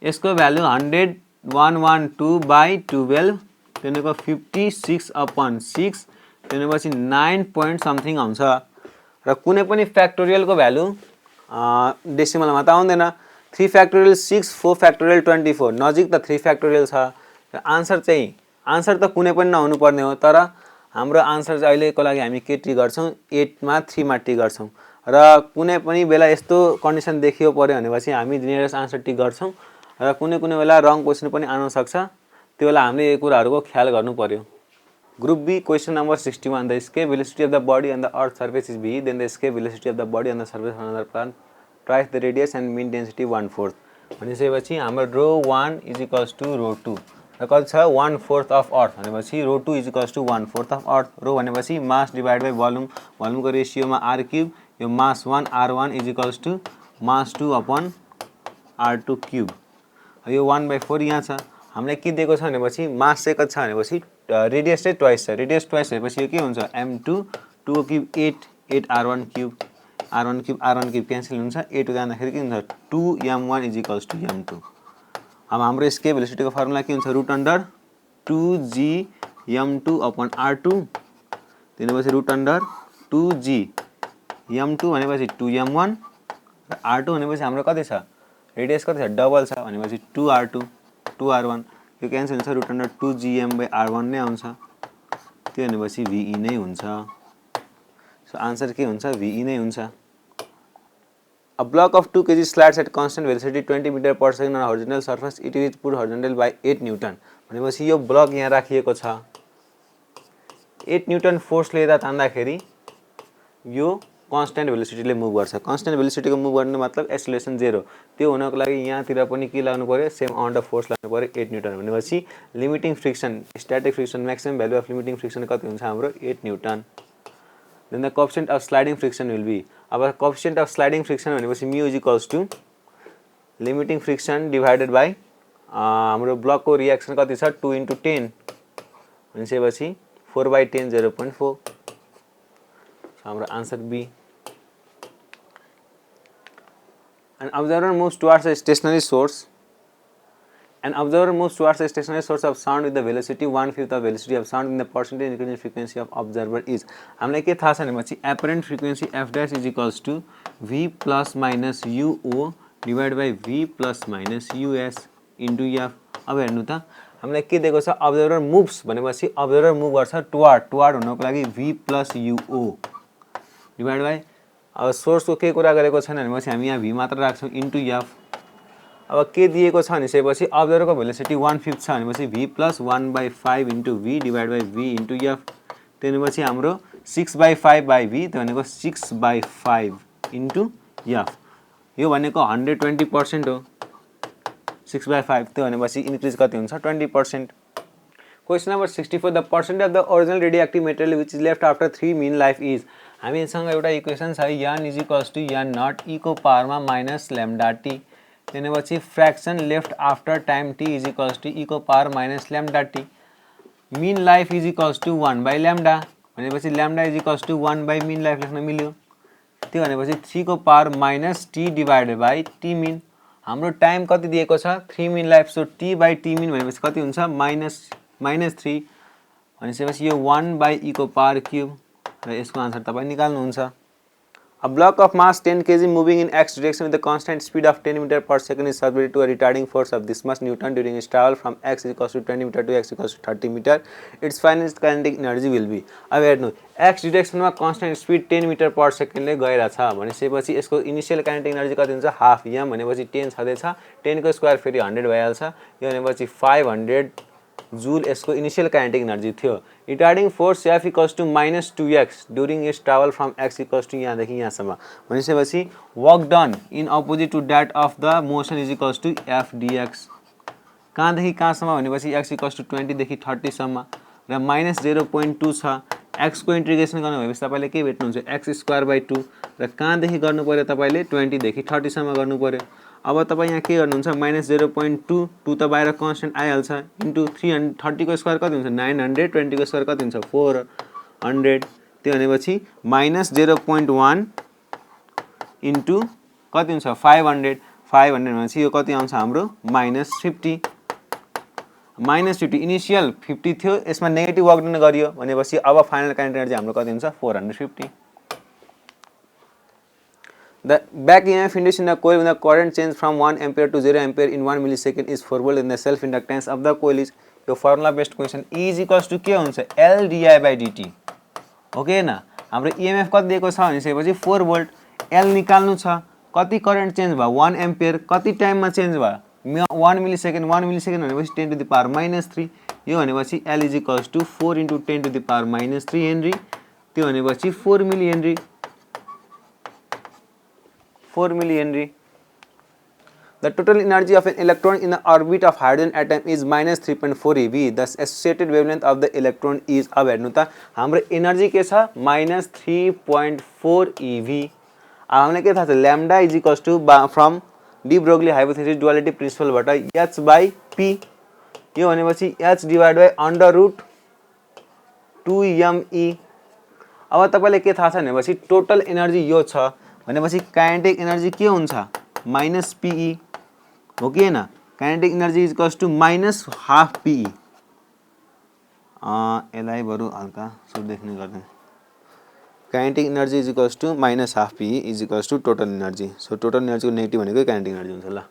यसको भ्यालु 100,112 बाई 12, त्यो भनेको 56/6, त्यो भनेपछि 9 पोइन्ट समथिङ आउँछ। र कुनै पनि फ्याक्टोरियलको भ्यालु डेसिमलमा त आउँदैन, 3 फ्याक्टोरियल 6, 4 फ्याक्टोरियल 24, नजिक त 3 फ्याक्टोरियल छ। र आन्सर त कुनै पनि नहुनु पर्ने हो, तर हाम्रो आन्सर चाहिँ अहिलेको लागि हामी के टी गर्छौँ, 8 मा 3 मा टी गर्छौँ। र कुनै पनि बेला यस्तो कन्डिसन देखियो पर्यो भनेपछि हामी नियरेस्ट आन्सर टी गर्छौँ र कुनै बेला रङ क्वेसन पनि आउन सक्छ, त्यो बेला हामीले यो कुराहरूको ख्याल गर्नु पर्यो। Group B question number 61, the escape velocity of the body on the earth surface is v, then the escape velocity of the body on the surface of another planet twice the radius and mean density 1/4 भनेपछि हाम्रो ρ1 इज इक्वल्स टु ρ2 र कति छ, 1/4 अफ अर्थ भनेपछि ρ2 is equals to 1/4 of earth. Rho भनेपछि मास डिभाइड बाई भोल्युम, भोल्युमको रेसियोमा r क्युब, यो mass 1 r1 is equals to mass 2 upon r2 cube, यो 1/4 यहाँ छ। हामीलाई के दिएको छ भनेपछि मास चाहिँ कति छ भनेपछि रेडियस चाहिँ ट्वाइस छ, रेडियस ट्वाइस भएपछि यो के हुन्छ, m2, 2 cube 8 r1 cube, r1 cube cancel हुन्छ, 8 जाँदाखेरि के हुन्छ, 2m1 is equals to m2। अब हाम्रो escape velocity को फर्मुला के हुन्छ, root under 2g m2 upon r2, त्यसपछि रुट अन्डर 2g m2 भनेपछि 2m1 र r2 भनेपछि हाम्रो कति छ, रेडियस कति छ, डबल छ भनेपछि 2r2 2r1, यो क्यान्सल हुन्छ, root under 2gm by r1 नै आउँछ, त्यो भनेपछि ve नै हुन्छ। सो आन्सर के हुन्छ, ve नै हुन्छ। A block of 2 kg slides at constant velocity 20 meter per second on a horizontal surface, it is pulled horizontal by 8 Newton भनेपछि यो ब्लक यहाँ राखिएको छ, 8 न्यूटन फोर्सले यता तान्दाखेरि यो कन्स्टेन्ट भेलोसिटीले मुभ गर्छ। कन्स्टेन्ट भेलोसिटीको मुभ गर्ने मतलब एक्सेलरेसन 0, त्यो हुनको लागि यहाँतिर पनि के लाग्नु पर्यो, सेम अमाउन्ट अफ फोर्स लाग्नु पर्यो 8 न्यूटन भनेपछि limiting friction, static friction, maximum value of limiting friction कति हुन्छ हाम्रो 8 newton. Then the coefficient of sliding friction will be, अब कोएफिसिएन्ट अफ स्लाइडिङ फ्रिक्सन भनेपछि mu is equals to limiting friction divided by हाम्रो ब्लकको रिएक्सन कति छ, 2 × 10 भनेपछि 4/10 0.4, हाम्रो answer B. An observer moves towards a stationary source. An observer moves towards a stationary source of sound with the velocity 1/5 of velocity of sound in the percentage increase in frequency of observer is. हामीलाई के थाहा छ भनेपछि apparent frequency f dash is equals to v plus minus uo divided by v plus minus us into f. अब हेर्नु त हामीलाई के दिएको छ observer moves भनेपछि observer move गर्छ toward हुनको लागि v plus uo divided by अब सोर्स को के कुरा गरेको छैन भनेपछि हामी यहाँ v मात्र राख्छौं into f. अब के दिएको छ भनेपछि observer को velocity 1/5 छ भनेपछि v plus 1/5 into v divided by v into f. त्यसपछि हाम्रो 6/5 by v त्यो भनेको 6/5 into f. यो भनेको 120% हो 6/5 त्यो भनेपछि इन्क्रिज कति हुन्छ 20%. Question number 64. The percent of the original radioactive material which is left after 3 mean life is. हामीसँग एउटा इक्वेसन छ n is equals to n naught e को पावरमा minus lambda t. त्यसपछि fraction left after time t is equals to e को power minus lambda t. mean life is equals to 1 by lambda भनेपछि lambda is equals to 1 by mean life लेख्न मिल्यो. त्यो भनेपछि 3 को power minus t divided by t mean. हाम्रो टाइम कति दिएको छ 3 mean life. So t by t mean भनेपछि कति हुन्छ -3 भनेपछि यो 1 by e को पावर क्यूब र यसको आन्सर तपाई निकाल्नुहुन्छ. A block of mass 10 kg moving in x direction with a constant speed of 10 meter per second is subject to a retarding force of this much Newton during its travel from x is equals to 20 meter to x equals to 30 meter. Its final kinetic energy will be. अब हेर्नु x direction मा constant speed 10 meter per second ले गइराछ भनेपछि यसको इनिशियल काइनेटिक एनर्जी कति हुन्छ हाफ m भनेपछि 10 छदैछ 10 को स्क्वायर फेरि 100 भइहाल्छ. यो भनेपछि 500 जूल यसको इनिशियल काइनेटिक एनर्जी थियो. Retarding force f equals to -2x during its travel from x equals to यहाँदेखि यहाँसम्म भनेपछि work done in opposite to that of the motion is equals to f dx. कहाँदेखि कहाँसम्म भनेपछि x इक्वल्स टु 20 देखि 30 सम्म र -0.2 छ. x को इन्टिग्रेसन गर्नु भएपछि तपाईले के भेट्नुहुन्छ x²/2 र कहाँदेखि गर्नु पर्यो तपाईले 20 देखि 30 सम्म गर्नु पर्यो. अब तपाई यहाँ के गर्नुहुन्छ -0.2 2 त बाहिर कन्स्टेन्ट आइहाल्छ इन्टु 330 को स्क्वायर कति हुन्छ 900 20 को स्क्वायर कति हुन्छ 400. त्यो भनेपछि -0.1 इन्टु कति हुन्छ 500 भनेपछि यो कति आउँछ हाम्रो -50 इनिशियल 50 थियो यसमा नेगेटिभ वर्क डन गरियो भनेपछि अब फाइनल काइनेटिक एनर्जी हाम्रो कति हुन्छ 450. The back EMF induced in the coil when the current change from 1 ampere to 0 ampere in 1 millisecond is 4 volt and the self inductance of the coil is. यो formula based question E is equals to के हुन्छ L di by dt. Okay न हाम्रो EMF कति दिएको छ भनेपछि 4 volt. L निकाल्नु छ कति करेन्ट चेन्ज भयो 1 एम्पियर कति टाइममा चेन्ज भयो 1 मिलिसेकेन्ड भनेपछि 10 to the power -3. यो भनेपछि L is equals to 4 into 10 to the power -3 Henry. त्यो भनेपछि 4 milli henry 4 millihenry. The total energy of an electron in the orbit of hydrogen atom is -3.4 eV. The associated wavelength of the electron is. अब हेर्नु त हाम्रो एनर्जी के छ -3.4 eV. हामीलाई के थाहा छ lambda is equals to from de Broglie hypothesis duality principle बाट h by p. यो भनेपछि h divide by under root 2me. अब तपाईले के थाहा छ भनेपछि टोटल एनर्जी यो छ भनेपछि काइनेटिक एनर्जी के हुन्छ -pe हो कि हैन. Kinetic energy is equals to -half pe. यसलाई बरु हल्का सो देख्ने गर्दैन. Kinetic energy is equals to -half pe is equals to total energy. So total energy को नेगेटिभ भनेको काइनेटिक एनर्जी हुन्छ. ल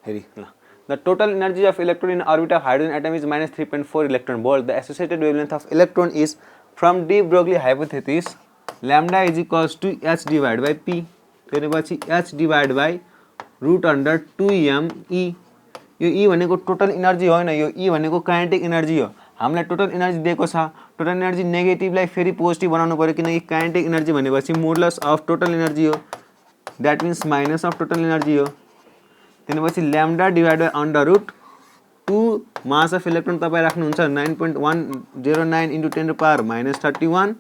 हेरी ल The total energy of electron in orbit of hydrogen atom is -3.4 electron volt. The associated wavelength of electron is from de Broglie hypothesis lambda is equals to h divided by p. त्यसपछि h divided by root under 2me. यो e भनेको टोटल एनर्जी होइन यो e भनेको काइनेटिक एनर्जी हो. हामीलाई टोटल एनर्जी दिएको छ. टोटल एनर्जी नेगेटिभलाई फेरि पोजिटिभ बनाउनु पर्यो किनकि काइनेटिक एनर्जी भनेपछि मोडुलस अफ टोटल एनर्जी हो. That means minus of total energy हो. त्यसपछि lambda divide by under root 2 mass of electron तपाई राख्नुहुन्छ 9.109 into 10 to the power -31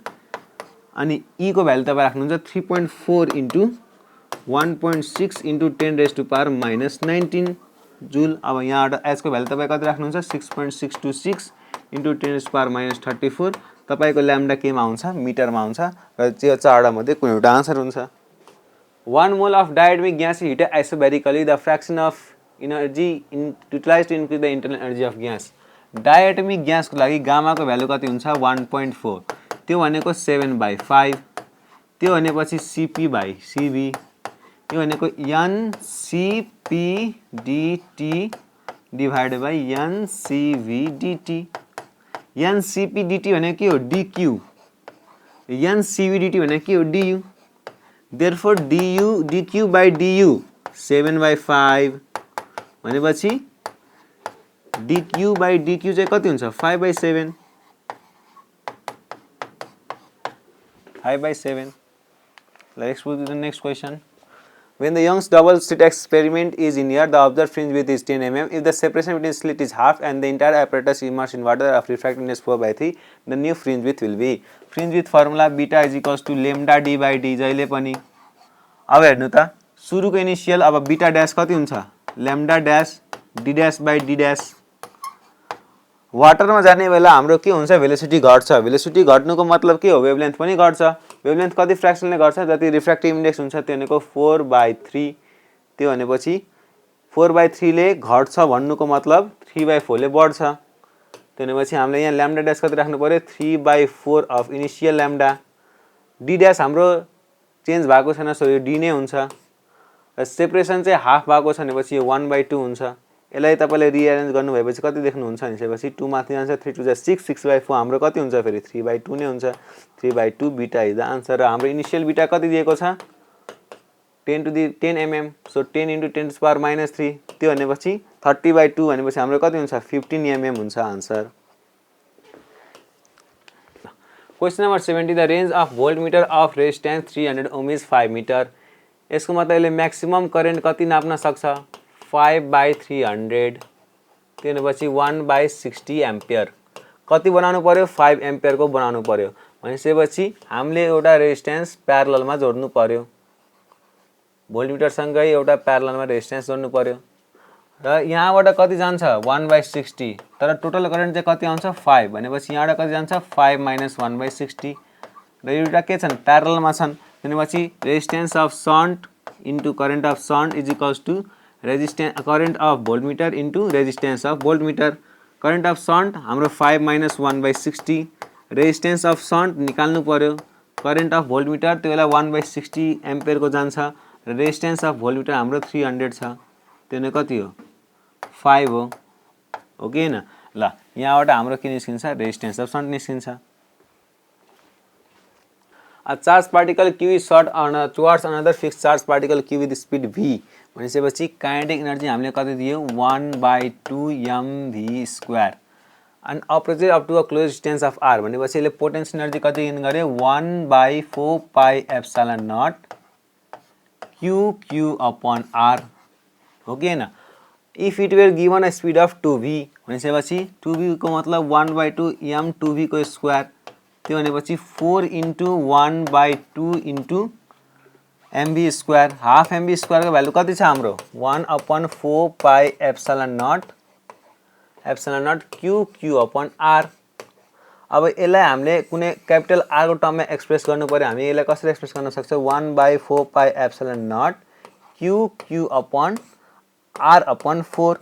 अनि e को भ्यालु तपाई राख्नुहुन्छ 3.4 into 1.6 into 10 raised to power -19 joule. अब यहाँबाट h को भ्यालु तपाई कति राख्नुहुन्छ 6.626 into 10 raised to power -34. तपाईको लैम्डा केमा आउँछ मिटरमा आउँछ र त्यो चारवटा मध्ये कुनै एउटा आन्सर हुन्छ. 1 mole of diatomic gas is heated isobarically. The fraction of energy utilized to increase the internal energy of gas. Diatomic ग्यासको लागि गामाको भ्यालु कति हुन्छ 1.4, त्यो भनेको 7/5, त्यो भनेपछि Cp by Cv, यो भनेको NCpDT divided by NCvDT. NCpDT भनेको के हो dq, NCvDT भनेको के हो du. Therefore dq by du 7/5 भनेपछि dq by dq चाहिँ कति हुन्छ 5/7. 5/7. Let's move to the next question. When the Young's double slit experiment is in air, the observed fringe width is 10 mm. If the separation between slit is half and the entire apparatus immersed in water of refractiveness 4/3, the new fringe width will be. Fringe width formula beta is equals to lambda d by d. जहिले पनि अब हेर्नु त सुरुको इनिशियल अब बीटा डैश कति हुन्छ lambda dash D dash by D dash. वाटरमा जाने बेला हाम्रो के हुन्छ भेलोसिटी घट्छ. भेलोसिटी घट्नुको मतलब के हो वेभलेन्थ पनि घट्छ. वेभलेन्थ कति फ्र्याक्सनले घट्छ जति रिफ्र्याक्टिभ इन्डेक्स हुन्छ त्यो भनेको 4/3. त्यो भनेपछि 4/3 ले घट्छ भन्नुको मतलब 3/4 ले बढ्छ. त्यो भनेपछि हामीले यहाँ लैम्डा डैश कति राख्नु पर्यो 3/4 of initial lambda. D dash हाम्रो चेन्ज भएको छैन सो यो डी नै हुन्छ. र सेपरेसन चाहिँ हाफ भएको छ भनेपछि यो 1/2 हुन्छ. यसलाई तपाईले रिअरेन्ज गर्नु भएपछि कति देख्नुहुन्छ भनेपछि 2 माथि जान्छ 3 2 6 6/4 हाम्रो कति हुन्छ फेरि 3/2 नै हुन्छ. 3/2 बीटा इज द आन्सर. र हाम्रो इनिशियल बीटा कति दिएको छ 10 mm. सो 10 × 10⁻³ त्यो भनेपछि 30/2 भनेपछि हाम्रो कति हुन्छ 15 mm हुन्छ answer. Question number 70. The range of voltmeter of resistance 300 ohm is 5 meter. यसको मतलब यसले म्याक्सिमम करेन्ट कति नाप्न सक्छ 5/300. त्यो भनेपछि 1/60 एम्पियर. कति बनाउनु पर्यो 5 एम्पियर को बनाउनु पर्यो भनेपछि हामीले एउटा रेजिस्टेन्स प्यारललमा जोड्नु पर्यो. भोल्टमिटर सँगै एउटा प्यारललमा रेजिस्टेन्स जोड्नु पर्यो र यहाँबाट कति जान्छ 1/60 तर टोटल करेन्ट चाहिँ कति आउँछ 5 भनेपछि यहाँबाट कति जान्छ 5 - 1/60 र यो दुईटा के छन् प्यारललमा छन्. भनेपछि resistance of shunt into current of shunt is equals to resistance current of voltmeter into resistance of voltmeter. Current of shunt हाम्रो 5 - 1/60. रेजिस्टेन्स अफ शन्ट निकाल्नु पर्यो. करेन्ट अफ भोल्टमिटर त्यो बेला 1/60 एम्पियर को जान्छ र रेजिस्टेन्स अफ भोल्टमिटर हाम्रो 300 छ. त्यो ने कति हो 5 हो. ओके न ल यहाँबाट हाम्रो के निस्किन्छ रेजिस्टेन्स अफ शन्ट निस्किन्छ. A charged particle q is shot on towards another fixed charge particle q with speed v. भनेपछि काइनेटिक एनर्जी हामीले कति दियो 1/2 mv². and opposite up to a closed distance of r भनेपछि यसले पोटेन्शियल एनर्जी कति गेन गर्यो 1/4πε0 q/r. ओके न. If it were given a speed of 2v भनेपछि 2v को मतलब 1/2 m2v को स्क्वायर. त्यो भनेपछि 4 × 1/2 × mv². हाफ mv² को भ्यालु कति छ हाम्रो 1/4πε0 q/r. अब यसलाई हामीले कुनै क्यापिटल r को टर्ममा एक्सप्रेस गर्नु पर्यो. हामी यसलाई कसरी एक्सप्रेस गर्न सक्छौं 1/4πε0 q/r/4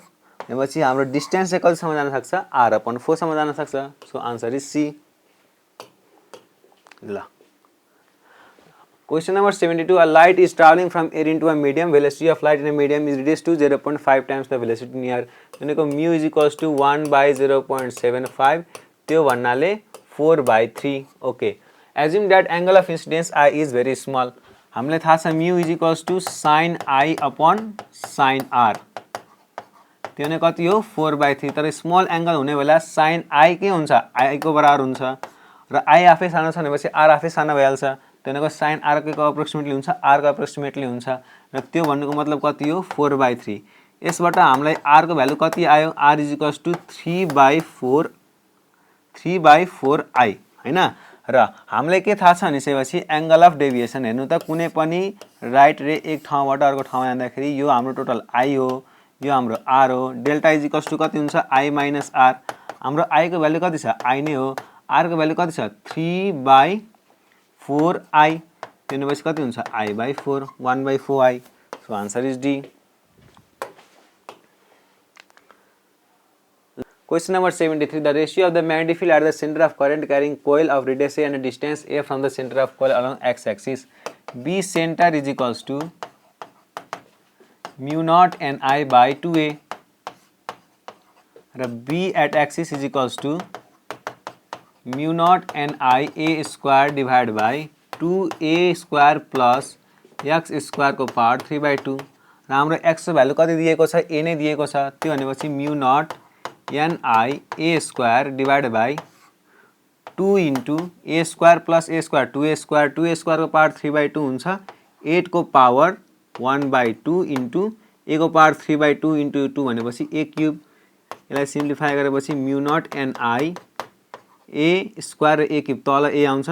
भनेपछि हाम्रो डिस्टेन्स चाहिँ कतिसम्म जान सक्छ r/4 सम्म जान सक्छ. So answer is C. ल Question number 72. A light is traveling from air into a medium. Velocity of light in a medium is reduced to 0.5 times the velocity in air. भनेको mu is equals to 1/0.75. त्यो भन्नाले 4/3. Okay. Assume that angle of incidence I is very small. हामीलाई थाहा छ mu is equals to sin I upon sin r. त्यो भने कति हो 4/3. तर स्मल एंगल हुने बेला sin I के हुन्छ I को बराबर हुन्छ र I आफै सानो छ भनेपछि r आफै सानो भइहाल्छ. त्यो भनेको sin r को अप्रोक्सिमेटली हुन्छ r को अप्रोक्सिमेटली हुन्छ र त्यो भन्नुको मतलब कति हो 4/3. यसबाट हामीलाई r को भ्यालु कति आयो r is equals to 3/4i हैन. र हामीलाई के थाहा छ भनेपछि एंगल अफ डेभिएसन हेर्नु त कुनै पनि राइट रे एक ठाउँबाट अर्को ठाउँमा जाँदाखेरि यो हाम्रो टोटल i हो यो हाम्रो r हो. डेल्टा इज इक्वल्स टु कति हुन्छ i - r. हाम्रो i को भ्यालु कति छ i नै हो. r को भ्यालु कति छ 3/4i. त्यो भनेपछि कति हुन्छ I/4 1/4I. So answer is D. Question number 73. The ratio of the magnetic field at the center of current carrying coil of radius A and a distance A from the center of coil along x-axis. B center is equals to mu naught Ni by 2A. B at axis is equals to mu naught Ni A square divided by 2A square plus x square को पावर 3/2. र हाम्रो x को भ्यालु कति दिएको छ a नै दिएको छ त्यो भनेपछि mu naught Ni A square divided by 2 into A square plus A square 2A square को पावर 3/2 हुन्छ 8 को पावर 1/2 into A को पावर 3/2 into 2 भनेपछि A क्यूब. यसलाई सिम्प्लिफाई गरेपछि mu naught Ni A square र A क्यूब तल A आउँछ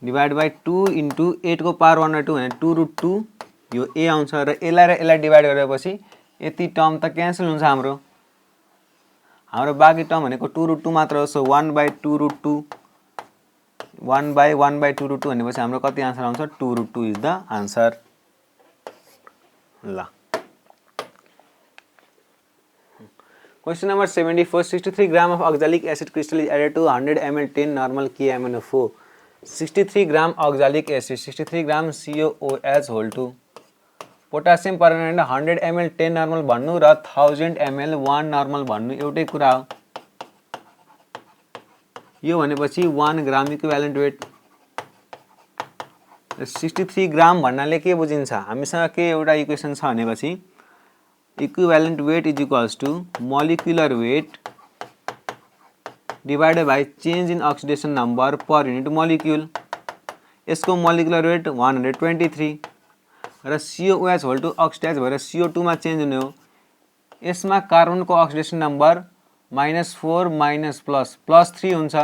डिवाइड बाई 2 into 8 को पावर 1/2 भने 2√2 यो A आउँछ र यसलाई डिवाइड गरेपछि यति टर्म त क्यान्सल हुन्छ हाम्रो बाँकी टर्म भनेको 2√2 मात्र हो. सो 1/2√2 1/1/2√2 भनेपछि हाम्रो कति आन्सर आउँछ 2√2 इज द आन्सर. ल Question number 74. 63 gram of oxalic acid crystal is added to 100 ml 10 normal KMnO4. 63 gram oxalic acid, 63 gram COOH whole 2. Potassium permanent 100 ml 10 normal भन्नु र 1000 ml 1 नर्मल भन्नु एउटै कुरा हो. यो भनेपछि 1 ग्राम इक्विभ्यालेन्ट वेट. 63 ग्राम भन्नाले के बुझिन्छ हामीसँग के एउटा इक्वेसन छ भनेपछि equivalent weight is equals to molecular weight divided by change in oxidation number per unit molecule. यसको molecular weight 123 र COOH whole 2 oxidize भएर CO2 मा चेन्ज हुने हो. यसमा कार्बनको oxidation number -4 +3 हुन्छ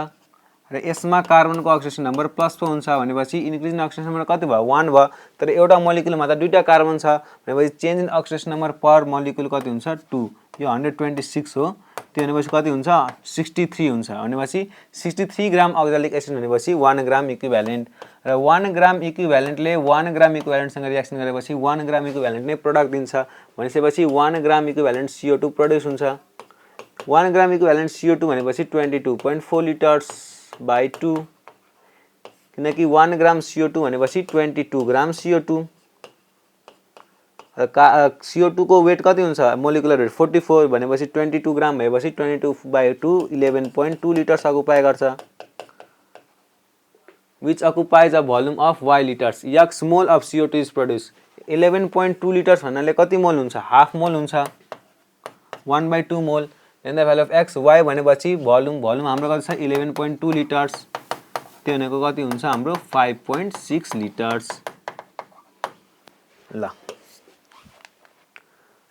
र यसमा कार्बनको oxidation number +4 हुन्छ भनेपछि increase in oxidation number कति भयो 1 भयो तर एउटा मोलिक्युलमा त दुईटा कार्बन छ भनेपछि change in oxidation number per molecule कति हुन्छ 2. यो 126 हो त्यो भनेपछि कति हुन्छ 63 हुन्छ भनेपछि 63 ग्राम अक्जालिक एसिड भनेपछि 1 ग्राम इक्विभ्यालेन्ट र 1 ग्राम इक्विभ्यालेन्टले 1 ग्राम इक्विभ्यालेन्टसँग रिएक्सन गरेपछि 1 ग्राम इक्विभ्यालेन्ट नै प्रोडक्ट दिन्छ भनेपछि 1 ग्राम इक्विभ्यालेन्ट CO2 प्रोड्युस हुन्छ. 1 ग्राम इक्विभ्यालेन्ट CO2 भनेपछि 22.4 लिटर्स by 2 किनकि 1 ग्राम CO2 भनेपछि 22 ग्राम CO2 र CO2 को वेट कति हुन्छ मोलिकुलर वेट 44 भनेपछि 22 ग्राम भएपछि 22/2 11.2 लिटर्स अकुपाई गर्छ. which occupies a volume of y liters. x mole of CO2 is produced. 11.2 liters भन्नाले कति मोल हुन्छ हाफ मोल हुन्छ 1/2 मोल. then the value of x y भनेपछि भोल्युम हाम्रो कति छ 11.2 लिटर्स त्यो भनेको कति हुन्छ हाम्रो 5.6 लिटर्स. ल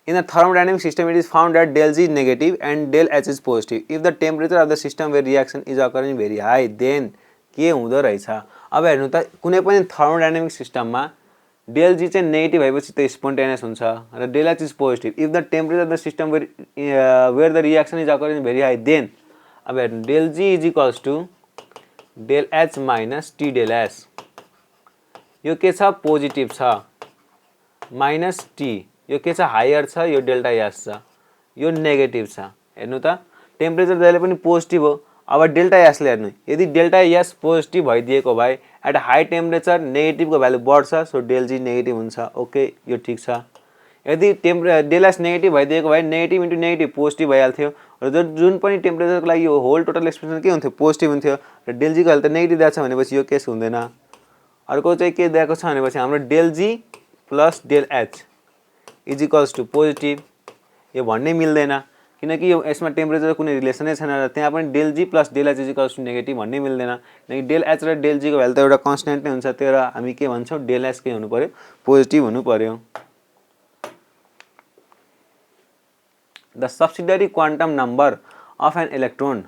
in the thermodynamic system it is found that del G is negative and del H is positive. if the temperature of the system where reaction is occurring very high then के हुँदो रहेछ. अब हेर्नु त कुनै पनि थर्मोडायनामिक सिस्टममा del G चाहिँ नेगेटिभ भएपछि त स्पोन्टेनियस हुन्छ र del H is positive. if the temperature of the system where the reaction is occurring very high then अब हेर्नु del G is equals to del H minus T del S. यो के छ पोजिटिभ छ माइनस T यो के छ हायर छ यो डेल्टा एस छ यो नेगेटिभ छ. हेर्नु त टेम्परेचर जहिले पनि पोजिटिभ हो. अब डेल्टा एस ले हेर्नु यदि डेल्टा एस पोजिटिभ भइदिएको भए एट हाई टेम्परेचर नेगेटिभको भ्यालु बढ्छ सो डेल जी नेगेटिभ हुन्छ. ओके यो ठिक छ. यदि डेल एस नेगेटिभ भइदिएको भए नेगेटिभ इन्टु नेगेटिभ पोजिटिभ भइहाल्थ्यो र जुन पनि टेम्परेचरको लागि यो होल टोटल एक्सप्रेसन के हुन्थ्यो पोजिटिभ हुन्थ्यो र डेल जीको भ्यालु त नेगेटिभ दिएको छ भनेपछि यो केस हुँदैन. अर्को चाहिँ के दिएको छ भनेपछि हाम्रो del G plus del H is equals to positive यो भन्नै मिल्दैन किनकि यो यसमा टेम्परेचर कुनै रिलेसनै छैन र त्यहाँ पनि del G plus del H is equals to negative भन्नै मिल्दैन किनकि डेल एच र डेल जीको भ्यालु त एउटा कन्स्ट्यान्ट नै हुन्छ त्यही भएर हामी के भन्छौँ डेल एच के हुनु पर्यो पोजिटिभ हुनु पर्यो. The subsidiary quantum number of an electron.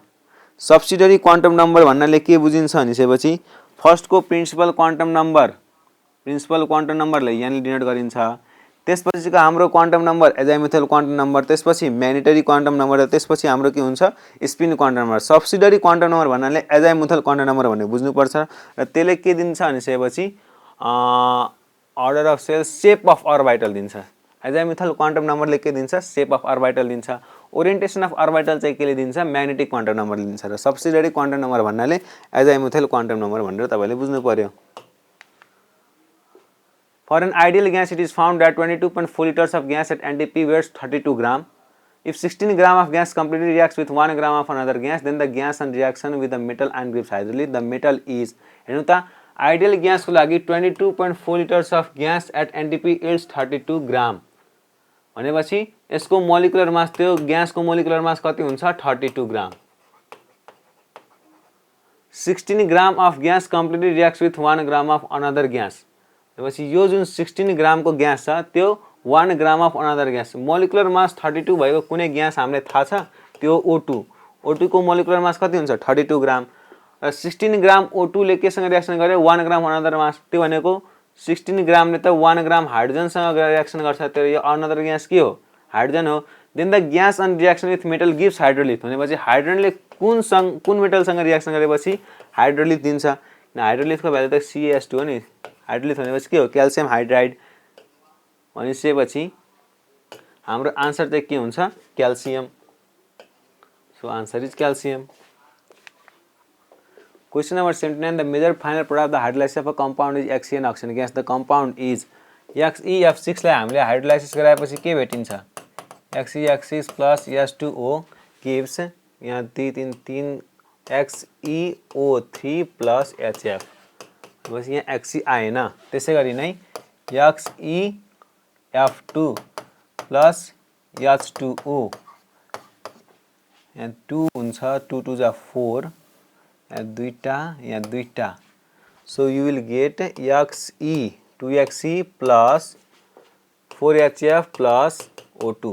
Subsidiary quantum number भन्नाले के बुझिन्छ भनेपछि फर्स्टको प्रिन्सिपल क्वान्टम नम्बरलाई यहाँले डिनोट गरिन्छ. त्यसपछिको हाम्रो क्वान्टम नम्बर एजाइमुथल क्वान्टम नम्बर, त्यसपछि म्याग्नेटरी क्वान्टम नम्बर र त्यसपछि हाम्रो के हुन्छ spin quantum number. Subsidiary quantum number भन्नाले एजाइमुथल क्वान्टम नम्बर भन्ने बुझ्नुपर्छ र त्यसले के दिन्छ भनेपछि order of shell shape of orbital दिन्छ। एजाइमुथल क्वान्टम नम्बरले के दिन्छ सेप अफ अर्बिटल दिन्छ। ओरिएन्टेसन अफ अर्बिटल चाहिँ केले दिन्छ म्याग्नेटिक क्वान्टम नम्बरले दिन्छ र सब्सिडरी क्वान्टम नम्बर भन्नाले एजाइमुथल क्वान्टम नम्बर भनेर तपाईले बुझ्नु पर्यो। For an ideal gas, it is found that 22.4 liters of gas at NDP weighs 32 gram. If 16 gram of gas completely reacts with 1 gram of another gas, then the gas on reaction with the metal ion gives hydrolysis. The metal is हेर्नु त आइडियल ग्यास को लागि 22.4 liters of gas at NDP yields 32 gram भनेपछि यसको मोलिकुलर मास त्यो ग्यासको मोलिकुलर मास कति हुन्छ 32 ग्राम। 16 ग्राम of gas completely reacts with 1 gram of another gas भनेपछि यो जुन 16 ग्राम को ग्यास छ त्यो 1 ग्राम of another gas. Molecular mass 32 भएको कुनै ग्यास हामीले थाहा छ त्यो O2। O2 को मोलिकुलर मास कति हुन्छ 32 ग्राम र 16 ग्राम O2 ले केसँग रिएक्सन गर्यो 1 ग्राम अनदर मास। त्यो भनेको 16 ग्रामले त 1 ग्राम हाइड्रोजनसँग रिएक्सन गर्छ, त्यो यो अनदर ग्यास के हो हाइड्रोजन हो। Then the gas on reaction with metal gives hydrolysis भनेपछि हाइड्रोजनले कुन मेटलसँग रिएक्सन गरेपछि हाइड्रोलिस दिन्छ। हाइड्रोलिसको भ्यालु त CH2 हो नि। हाइड्रोलिस भनेपछि के हो क्याल्सियम हाइड्राइड भनेपछि हाम्रो आन्सर चाहिँ के हुन्छ calcium. So answer is calcium. Question number 79. The major final product of the hydrolysis of a compound is Xe and oxygen gas. The compound is XeF6 लाई हामीले हाइड्रोलाइसिस गराएपछि के भेटिन्छ XeF6 plus H2O gives यहाँ 3 XeO3 plus HF बस यहाँ Xe आएन। त्यसै गरी नै XeF2 plus H2O यहाँ 2 हुन्छ 2 2 जा 4 यहाँ दुईटा so you will get Xe 2Xe plus 4HF plus O2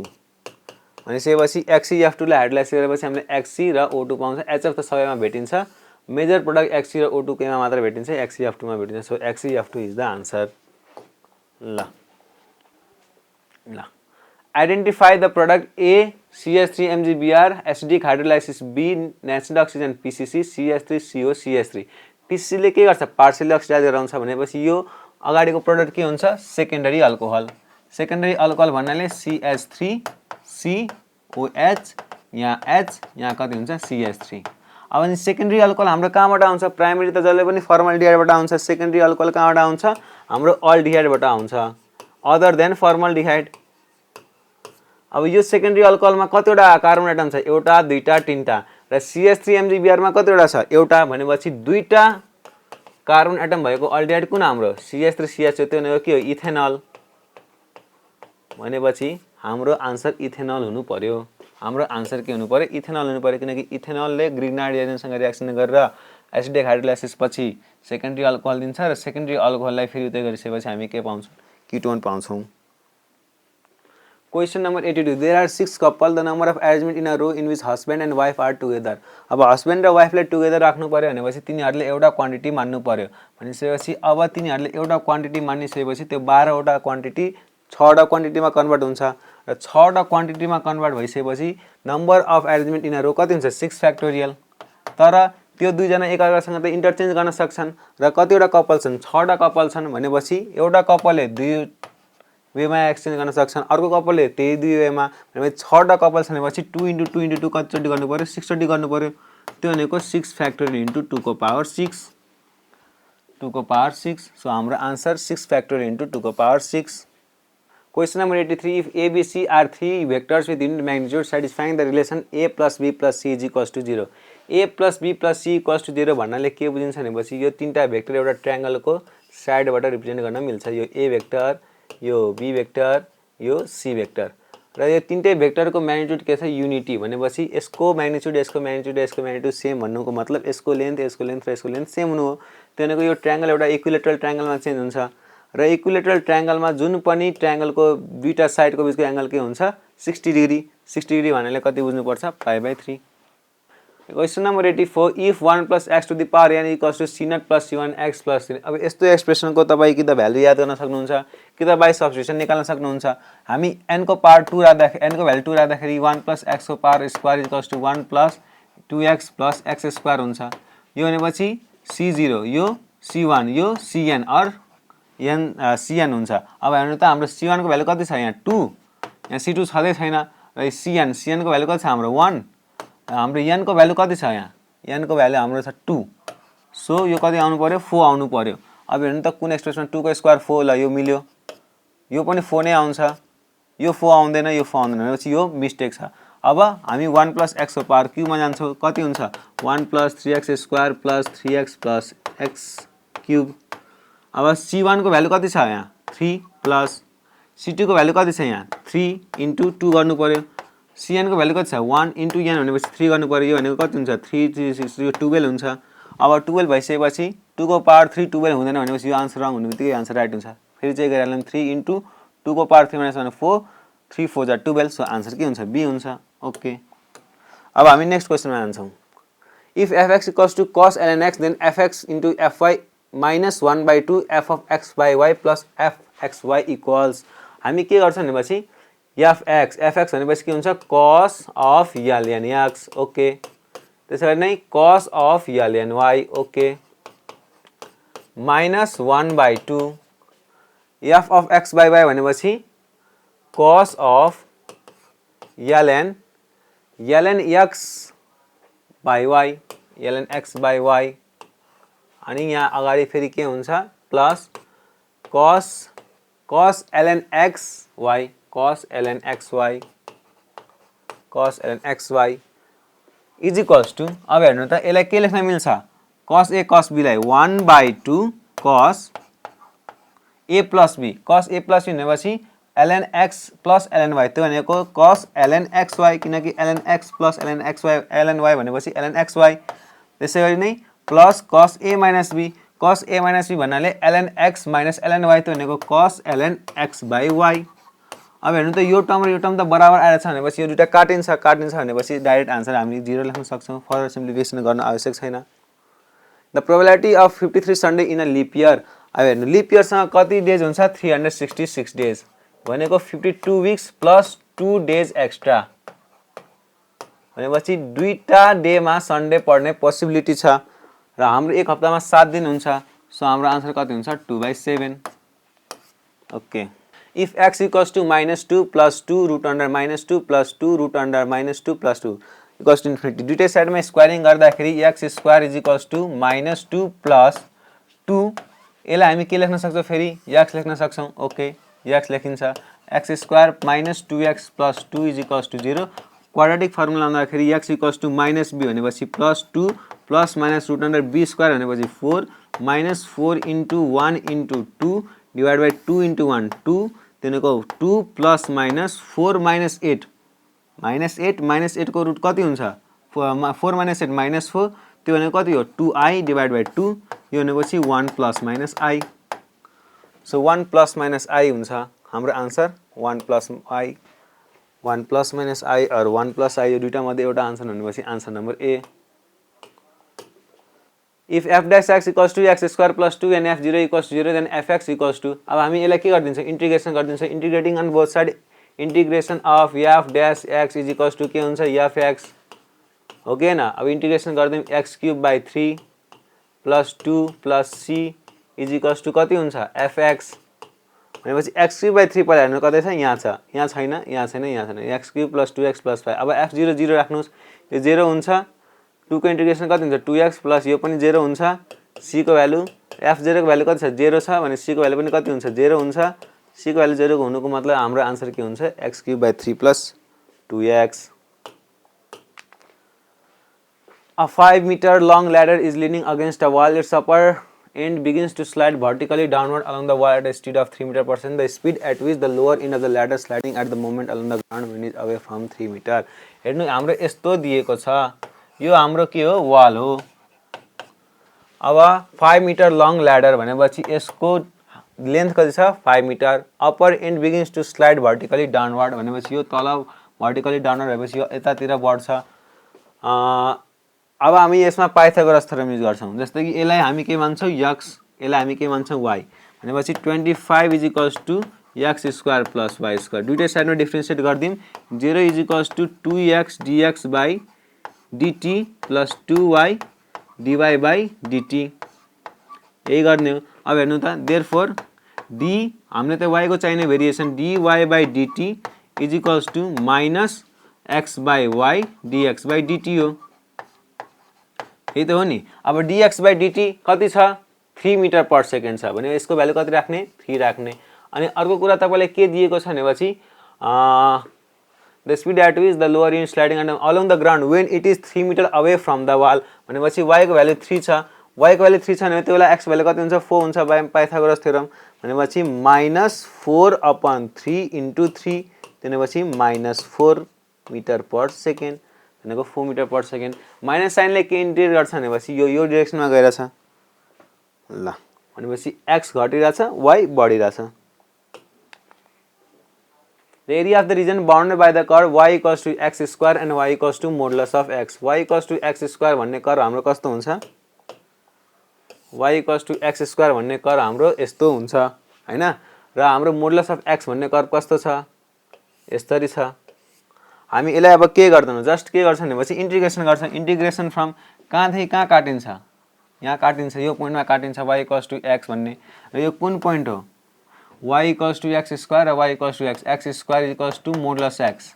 भनेपछि XeF2 लाई हाइड्रोलाइसिस गरेपछि हामीले Xe र O2 पाउँछ। HF त सबैमा भेटिन्छ, मेजर प्रोडक्ट Xe र O2 केमा मात्र भेटिन्छ XeF2 मा भेटिन्छ। So XeF2 is the answer. ल identify the product A CH3MgBr acidic hydrolysis B natural oxygen PCC CH3CO CH3 PCC ले के गर्छ पार्शियली अक्सिडाइज गराउँछ भनेपछि यो अगाडिको प्रोडक्ट के हुन्छ सेकेन्डरी अल्कोहल। सेकेन्डरी अल्कोहल भन्नाले CH3COH यहाँ H यहाँ कति हुन्छ CH3। अब नि सेकेन्डरी अल्कोहल हाम्रो कहाँबाट आउँछ प्राइमरी त जहिले पनि फर्मल्डिहाइडबाट आउँछ। सेकेन्डरी अल्कोहल कहाँबाट आउँछ हाम्रो अल्डिहाइडबाट आउँछ अदर देन फर्मल्डिहाइड। अब यो सेकेन्डरी अल्कोहलमा कतिवटा कार्बन एटम छ एउटा दुईटा तीनटा र CH3MgBr मा कतिवटा छ एउटा भनेपछि दुईटा कार्बन एटम भएको अल्डिहाइड कुन हाम्रो CH3CH त्यो भनेको के हो इथेनल भनेपछि हाम्रो आन्सर इथेनल हुनु पर्यो। हाम्रो आन्सर के हुनु पर्यो इथेनल हुनु पर्यो किनकि इथेनलले ग्रिग्नाइड एजेन्टसँग रिएक्सन गरेर एसिडिक हाइड्रोलाइसिस पछि सेकेन्डरी अल्कोहल दिन्छ र सेकेन्डरी अल्कोहललाई फेरि उतै गरिसकेपछि हामी के पाउँछौं ketone पाउँछौं। Question number 82. There are 6 couple. The number of arrangement in a row in which husband and wife are together. अब husband र wife लाई together राख्नु पर्यो भनेपछि तिनीहरुले एउटा क्वान्टिटी मान्नु पर्यो भनेपछि अब तिनीहरुले एउटा क्वान्टिटी मानिसकेपछि त्यो 12 वटा क्वान्टिटी 6 वटा क्वान्टिटीमा कन्भर्ट हुन्छ र 6 वटा क्वान्टिटीमा कन्भर्ट भइसकेपछि number of arrangement in a row कति हुन्छ 6 फ्याक्टोरियल। तर त्यो दुई जना एकअर्कासँग त इन्टरचेन्ज गर्न सक्छन् र कतिवटा कपल छन् 6 वटा कपल छन् भनेपछि एउटा कपलले दुई वेमा एक्सचेन्ज गर्न सक्छन् अर्को कपलले त्यही दुई वेमा भनेपछि 6 वटा कपल छन् भनेपछि 2 * 2 * 2 कतिचोटी गर्नु पर्यो 6 चोटी गर्नु पर्यो। त्यो भनेको 6 फ्याक्टोरियल इन्टु 2 को पावर 6 2 को पावर 6। सो हाम्रो आन्सर 6 फ्याक्टोरियल इन्टु 2 को power 6। Question number 83. If A, B, C are 3 vectors with unit magnitude satisfying the relation A plus B plus C is equals to 0. A plus B plus C equals to 0 भन्नाले के बुझिन्छ भनेपछि यो तीनटा भेक्टर एउटा ट्रायंगलको साइडबाट रिप्रेजेन्ट गर्न मिल्छ। यो A भेक्टर यो B भेक्टर यो C भेक्टर र यो तीनटै भेक्टरको म्याग्निट्युड के छ युनिटी भनेपछि यसको म्याग्निट्युड यसको म्याग्निट्युड यसको म्याग्निट्युड सेम भन्नुको मतलब यसको लेन्थ र यसको लेन्थ सेम हुनु हो। त्यो भनेको यो ट्रायंगल एउटा इक्विलेटरल ट्रायंगलमा चेन्ज हुन्छ र इक्विलेटरल ट्रायंगलमा जुन पनि ट्रायंगलको दुईटा साइडको बीचको एंगल के हुन्छ 60 डिग्री। 60 डिग्री भन्नाले कति बुझ्नु पर्छ 5/3। Question number 84 if 1 + x to the power n = c0 + c1 x + 3। अब यस्तो एक्सप्रेसनको तपाईँ कि त भ्यालु याद गर्न सक्नुहुन्छ कि त बाइ सब्स्टिट्युसन निकाल्न सक्नुहुन्छ। हामी n को पावर 2 राख्दाखेरि n को भ्यालु 2 राख्दाखेरि 1 + x को पावर स्क्वायर = 1 + 2x + x² हुन्छ। यो भनेपछि c0 यो c1 यो cn और cn हुन्छ। अब हेर्नु त हाम्रो c1 को भ्यालु कति छ यहाँ 2, यहाँ c2 छँदै छैन र cn को भ्यालु कति छ हाम्रो 1, हाम्रो n को भ्यालु कति छ यहाँ n को भ्यालु हाम्रो छ 2। सो यो कति आउनु पर्यो 4 आउनु पर्यो। अब हेर्नु त कुन एक्सप्रेसन 2 को स्क्वायर 4 ल यो मिल्यो, यो पनि 4 नै आउँछ, यो 4 आउँदैन, यो 4 आउँदैन भनेपछि यो मिस्टेक छ। अब हामी 1 + x को पावर क्यूबमा जान्छौँ, कति हुन्छ 1 + 3x² + 3x + x³ अब c1 को भ्यालु कति छ यहाँ 3 प्लस c2 को भ्यालु कति छ यहाँ 3 * 2 गर्नु पर्यो, cn को भ्यालु कति छ 1 * n भनेपछि 3 गर्नु पर्यो, यो भनेको कति हुन्छ 3 3 6 यो 12 हुन्छ। अब 12 भइसकेपछि 2 को पावर 3 12 हुँदैन भनेपछि यो आन्सर रङ हुनेबित्तिकै आन्सर राइट हुन्छ। फेरि चेक गरिहालौँ 3 * 2 को पावर 3 - 4 3 4 जा 12 सो आन्सर के हुन्छ बी हुन्छ। ओके, अब हामी नेक्स्ट क्वेसनमा जान्छौँ। If fx = cos ln x then fx * fy - 1/2 f of x by y plus fxy equals हामी के गर्छौँ भनेपछि fx भनेपछि के हुन्छ cos of ln x। Okay, त्यसैगरी नै cos of ln y। Okay, -1/2 f of x by y भनेपछि cos of ln x by y ln x by y अनि यहाँ अगाडि फेरि के हुन्छ plus cos ln xy cos ln xy is equals to अब हेर्नु त यसलाई के लेख्न मिल्छ cos a cos b लाई 1/2 cos a + b भनेपछि ln x + ln y त्यो भनेको cos ln xy किनकि ln x + ln xy ln y भनेपछि ln xy। त्यसैगरी नै प्लस cos a - b भन्नाले ln x - ln y त्यो भनेको cos ln x by y। अब हेर्नु त यो टर्म र यो टर्म त बराबर आइरहेछ भनेपछि यो दुईटा काटिन्छ भनेपछि डाइरेक्ट आन्सर हामी 0 लेख्न सक्छौँ, फर्दर सिम्प्लिफिकेसन गर्न आवश्यक छैन। The probability of 53 Sunday in a lip year. अब हेर्नु लिप इयरसँग कति डेज हुन्छ 366 डेज भनेको 52 विक्स प्लस 2 डेज एक्स्ट्रा भनेपछि दुईटा डेमा सन्डे पढ्ने पोसिबिलिटी छ र हाम्रो एक हप्तामा 7 दिन हुन्छ। सो हाम्रो आन्सर कति हुन्छ 2/7। ओके, इफ x = -2 + 2 √(-2 + 2 √(-2 + 2) = इन्फिनिटी दुईटै साइडमा स्क्वायरिङ गर्दाखेरि x² = -2 + 2 यसलाई हामी के लेख्न सक्छौँ फेरि x लेख्न सक्छौँ। ओके, x लेखिन्छ x² - 2x + 2 = 0। क्वाड्रेटिक फर्मुला आउँदाखेरि x = -b भनेपछि +2 + -√(b² भनेपछि 4 -4 * 1 * 2 / 2 * 1 2 त्यसको 2 ± 4 - 8 -8 को रुट कति हुन्छ 4 - 8 -4 त्यो भनेको कति हो 2i / 2 यो भनेपछि 1 ± i। सो 1 ± i हुन्छ हाम्रो आन्सर 1 ± i 1 ± i और 1 + i यो दुईटा मध्ये एउटा आन्सर भनेपछि answer number A. If f' x = x² + 2 and f0 = 0 then fx = अब हामी यसलाई के गरिदिन्छौँ इन्टिग्रेसन गरिदिन्छौँ integrating on both side integration of f' x के हुन्छ fx हो कि हैन। अब इन्टिग्रेसन गरिदिउँ x³/3 + 2 + c = कति हुन्छ fx भनेपछि x³/3 पहिला हेर्नु कतै छ यहाँ छ यहाँ छैन यहाँ छैन यहाँ छैन x³ + 2x + 5 अब f0 0 राख्नुस् यो 0 हुन्छ 2 को इन्टिग्रेसन कति हुन्छ 2x प्लस यो पनि 0 हुन्छ c को भ्यालु f0 को भ्यालु कति छ 0 छ भने c को भ्यालु पनि कति हुन्छ 0 हुन्छ c को भ्यालु 0 को हुनुको मतलब हाम्रो आन्सर के हुन्छ x³/3 + 2x। A 5 meter long ladder is leaning against a wall. Its upper end begins to slide vertically downward along the wall at a speed of 3 meters per second. The speed at which the lower end of the ladder sliding at the moment along the ground when is away from 3 meter. हेर्नु हाम्रो यस्तो दिएको छ यो हाम्रो के हो वाल हो। अब 5 meter long ladder भनेपछि यसको लेन्थ कति छ 5 metre. Upper end begins to slide vertically downward भनेपछि यो तल भर्टिकली डाउनवर्ड भएपछि यो यतातिर बढ्छ अब हामी यसमा पाइथागोरस थ्योरम युज गर्छौँ। जस्तै कि यसलाई हामी के भन्छौँ x, यसलाई हामी के भन्छौँ y भनेपछि 25 is equals to x square plus y square. दुइटै साइडमा डिफ्रेन्सिएट गरिदिउँ 0 is equals to 2x dx by dt plus 2y dy by dt यही गर्ने हो। अब हेर्नु त देयरफोर d हामीले त y को चाहिने variation dy by dt is equals to minus x by y dx by dt हो। यही त हो नि। अब dx बाई dt कति छ 3 मिटर पर सेकेन्ड छ भने यसको भ्यालु कति राख्ने 3 राख्ने। अनि अर्को कुरा तपाईलाई के दिएको छ भनेपछि the speed at which the lower unit sliding along the ground when it is 3 meter away from the wall भनेपछि y को भ्यालु 3 छ। y को भ्यालु 3 छ भने त्यो बेला x भ्यालु कति हुन्छ 4 हुन्छ बाइ पाइथागोरस थ्योरम भनेपछि -4/3 इन्टु 3 भनेपछि -4 मिटर पर सेकेन्ड भनेको 4 मिटर पर सेकेन्ड। माइनस साइनले के इन्डिकेट गर्छ भनेपछि यो डाइरेक्सनमा गएर छ ल भनेपछि x घटिरहेछ y बढिरहेछ। The area of the region bounded by the curve y equals to x square and y equals to modulus of x. y equals to x square भन्ने कर्व हाम्रो कस्तो हुन्छ y equals to x square भन्ने कर्व हाम्रो यस्तो हुन्छ हैन। र हाम्रो मोडुलस अफ x भन्ने कर्व कस्तो छ यसरी छ। हामी यसलाई अब के गर्दैनौँ जस्ट के गर्छौँ भनेपछि इन्टिग्रेसन गर्छौँ। इन्टिग्रेसन फ्रम कहाँदेखि कहाँ काटिन्छ यहाँ काटिन्छ यो पोइन्टमा काटिन्छ y equals to x भन्ने। र यो कुन पोइन्ट हो y equals to x square र y equals to x square equals to modulus x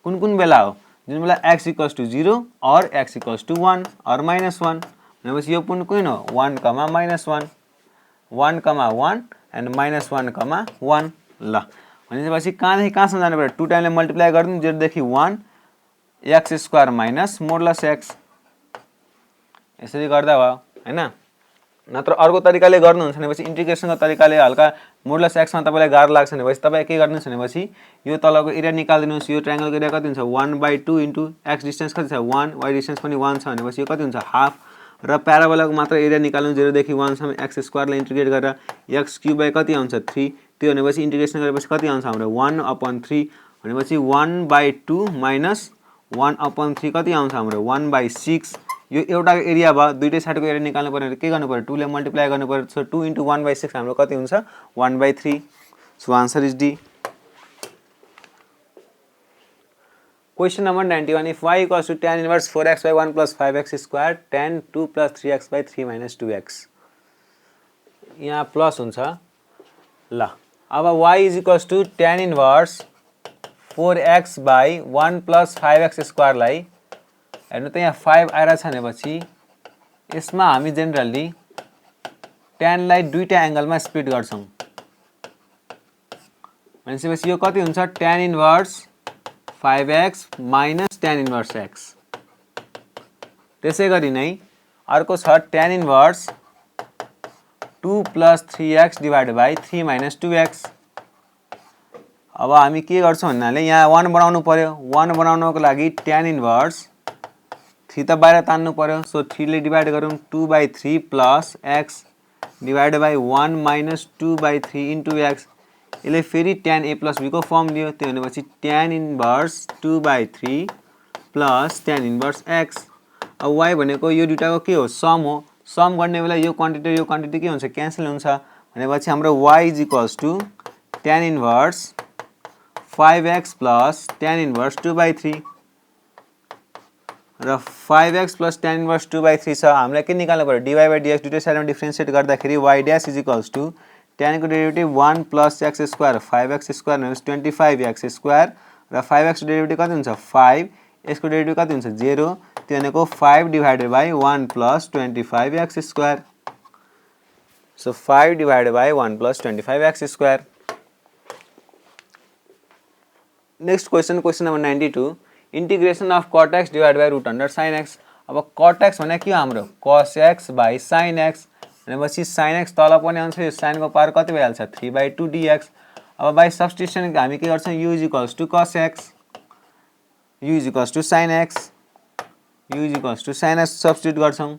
कुन बेला हो जुन बेला x equals to 0 or x equals to 1 or -1 भनेपछि यो कुन हो 1, -1 1, 1 and -1, 1 ल भनेपछि कहाँदेखि कहाँसम्म जानु पर्यो 2 टाइमले मल्टिप्लाई गर्दिनु 0 देखि 1 x square minus modulus x यसरी गर्दा भयो हैन। नत्र अर्को तरिकाले गर्नुहुन्छ भनेपछि इन्टिग्रेसनको तरिकाले हल्का मोडुलस x मा तपाईलाई गाह्रो लाग्छ भनेपछि तपाई के गर्नुहुन्छ भनेपछि यो तलको एरिया निकाल्दिनुस्। यो ट्रायंगलको एरिया कति हुन्छ 1/2 इन्टु x डिस्टेन्स कति छ 1 y डिस्टेन्स पनि 1 छ भनेपछि यो कति हुन्छ हाफ। र प्याराबोलाको मात्र एरिया निकाल्नु 0 देखि 1 सम्म x स्क्वायरलाई इन्टिग्रेट गरेर x क्यूब बाइ कति आउँछ 3 त्यो भनेपछि इन्टिग्रेसन गरेपछि कति आउँछ हाम्रो 1/3 भनेपछि 1/2 माइनस 1/3 कति आउँछ हाम्रो 1/6। यो एउटा एरिया भयो दुईटै साइडको एरिया निकाल्नु पर्यो के गर्नु पर्यो 2 ले मल्टिप्लाई गर्नु पर्यो। सो 2 * 1/6 हाम्रो कति हुन्छ 1/3। So answer is D. Question number 91 if y equals to tan inverse 4x by 1 plus 5x square tan 2 plus 3x by 3 minus 2x यहाँ प्लस हुन्छ ल। अब y is equals to tan inverse 4x by 1 plus 5x square लाई हेर्नु त यहाँ 5 आइरहेछ भनेपछि यसमा हामी जेनरली tan लाई दुईटा एंगलमा स्प्लिट गर्छौं भनेपछि यो कति हुन्छ tan inverse 5x minus tan inverse x। त्यसै गरी नै अर्को छ tan inverse 2 plus 3x divided by 3 minus 2x। अब हामी के गर्छौं भन्नाले यहाँ 1 बनाउनु पर्यो 1 बनाउनको लागि tan inverse 3 त बाहिर तान्नु पर्यो। सो 3 ले डिवाइड गरौँ 2/3 plus x divided by 1 minus 2/3 into x। यसले फेरि tan a plus b को फर्म दियो त्यो भनेपछि tan inverse 2/3 plus tan inverse x। अब y भनेको यो दुईटाको के हो सम हो। सम गर्ने बेला यो क्वान्टिटी के हुन्छ क्यान्सल हुन्छ भनेपछि हाम्रो y is equals to tan inverse 5x plus tan inverse 2/3 र 5x प्लस tan इन्भर्स 2/3 छ। हामीलाई के निकाल्नु पर्यो dy/dx दुईटै साइडमा डिफरेन्शिएट गर्दाखेरि y dash is equals to tan को derivative 1 plus x square 5x square भनेपछि 25x स्क्वायर र 5x डेरिभेटिभ कति हुन्छ 5 यसको डेरिभेटिभ कति हुन्छ 0 त्यो भनेको 5 divided by 1 plus 25x square. So 5 divided by 1 plus 25x square. Next question number 92 integration of cot x divided by root under sin x। अब cot x भने के हो हाम्रो cos x by sin x भनेपछि sin x तल पनि आउँछ यो sin को पावर कति भइहाल्छ 3/2 dx। अब बाइ सब्स्टिट्युसन हामी के गर्छौं u is equals to cos x u is equals to sin x u is equals to sin x substitute गर्छौं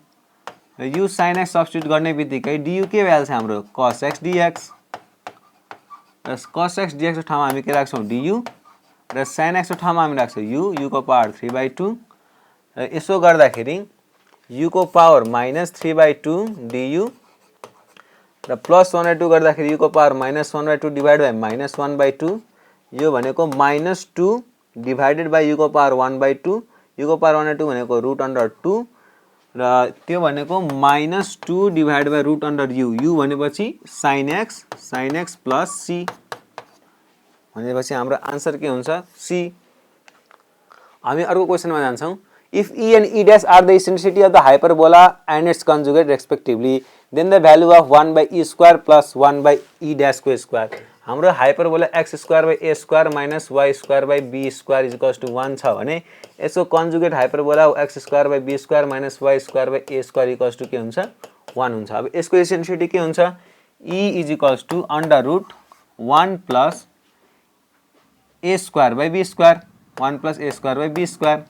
र u sin x सब्स्टिट्युट गर्ने बित्तिकै du के भइहाल्छ हाम्रो cos x dx र cos x dx को ठाउँमा हामी के राख्छौं du र sin x को ठाउँमा हामी राख्छौं u को पावर 3/2 र यसो गर्दाखेरि u को पावर -3/2 du र +1/2 गर्दाखेरि u को पावर -1/2 डिभाइड बाइ -1/2 यो भनेको -2 डिभाइडेड बाइ u को पावर 1/2 u को पावर 1/2 भनेको √2 र त्यो भनेको -2 डिभाइड बाइ √u u भनेपछि sin x प्लस c भनेपछि हाम्रो आन्सर के हुन्छ c। हामी अर्को क्वेशनमा जान्छौं। If e and e dash are the eccentricity of the hyperbola and its conjugate respectively, then the value of 1 by e square plus 1 by e dash को square। हाम्रो hyperbola x square by a square minus y square by b square is equals to 1 छ भने यसको conjugate hyperbola x square by b square minus y square by a square equals to के हुन्छ 1 हुन्छ। अब यसको इसेन्ट्रिसिटी के हुन्छ e is equals to under root 1 plus a square by b square 1 plus a square by b square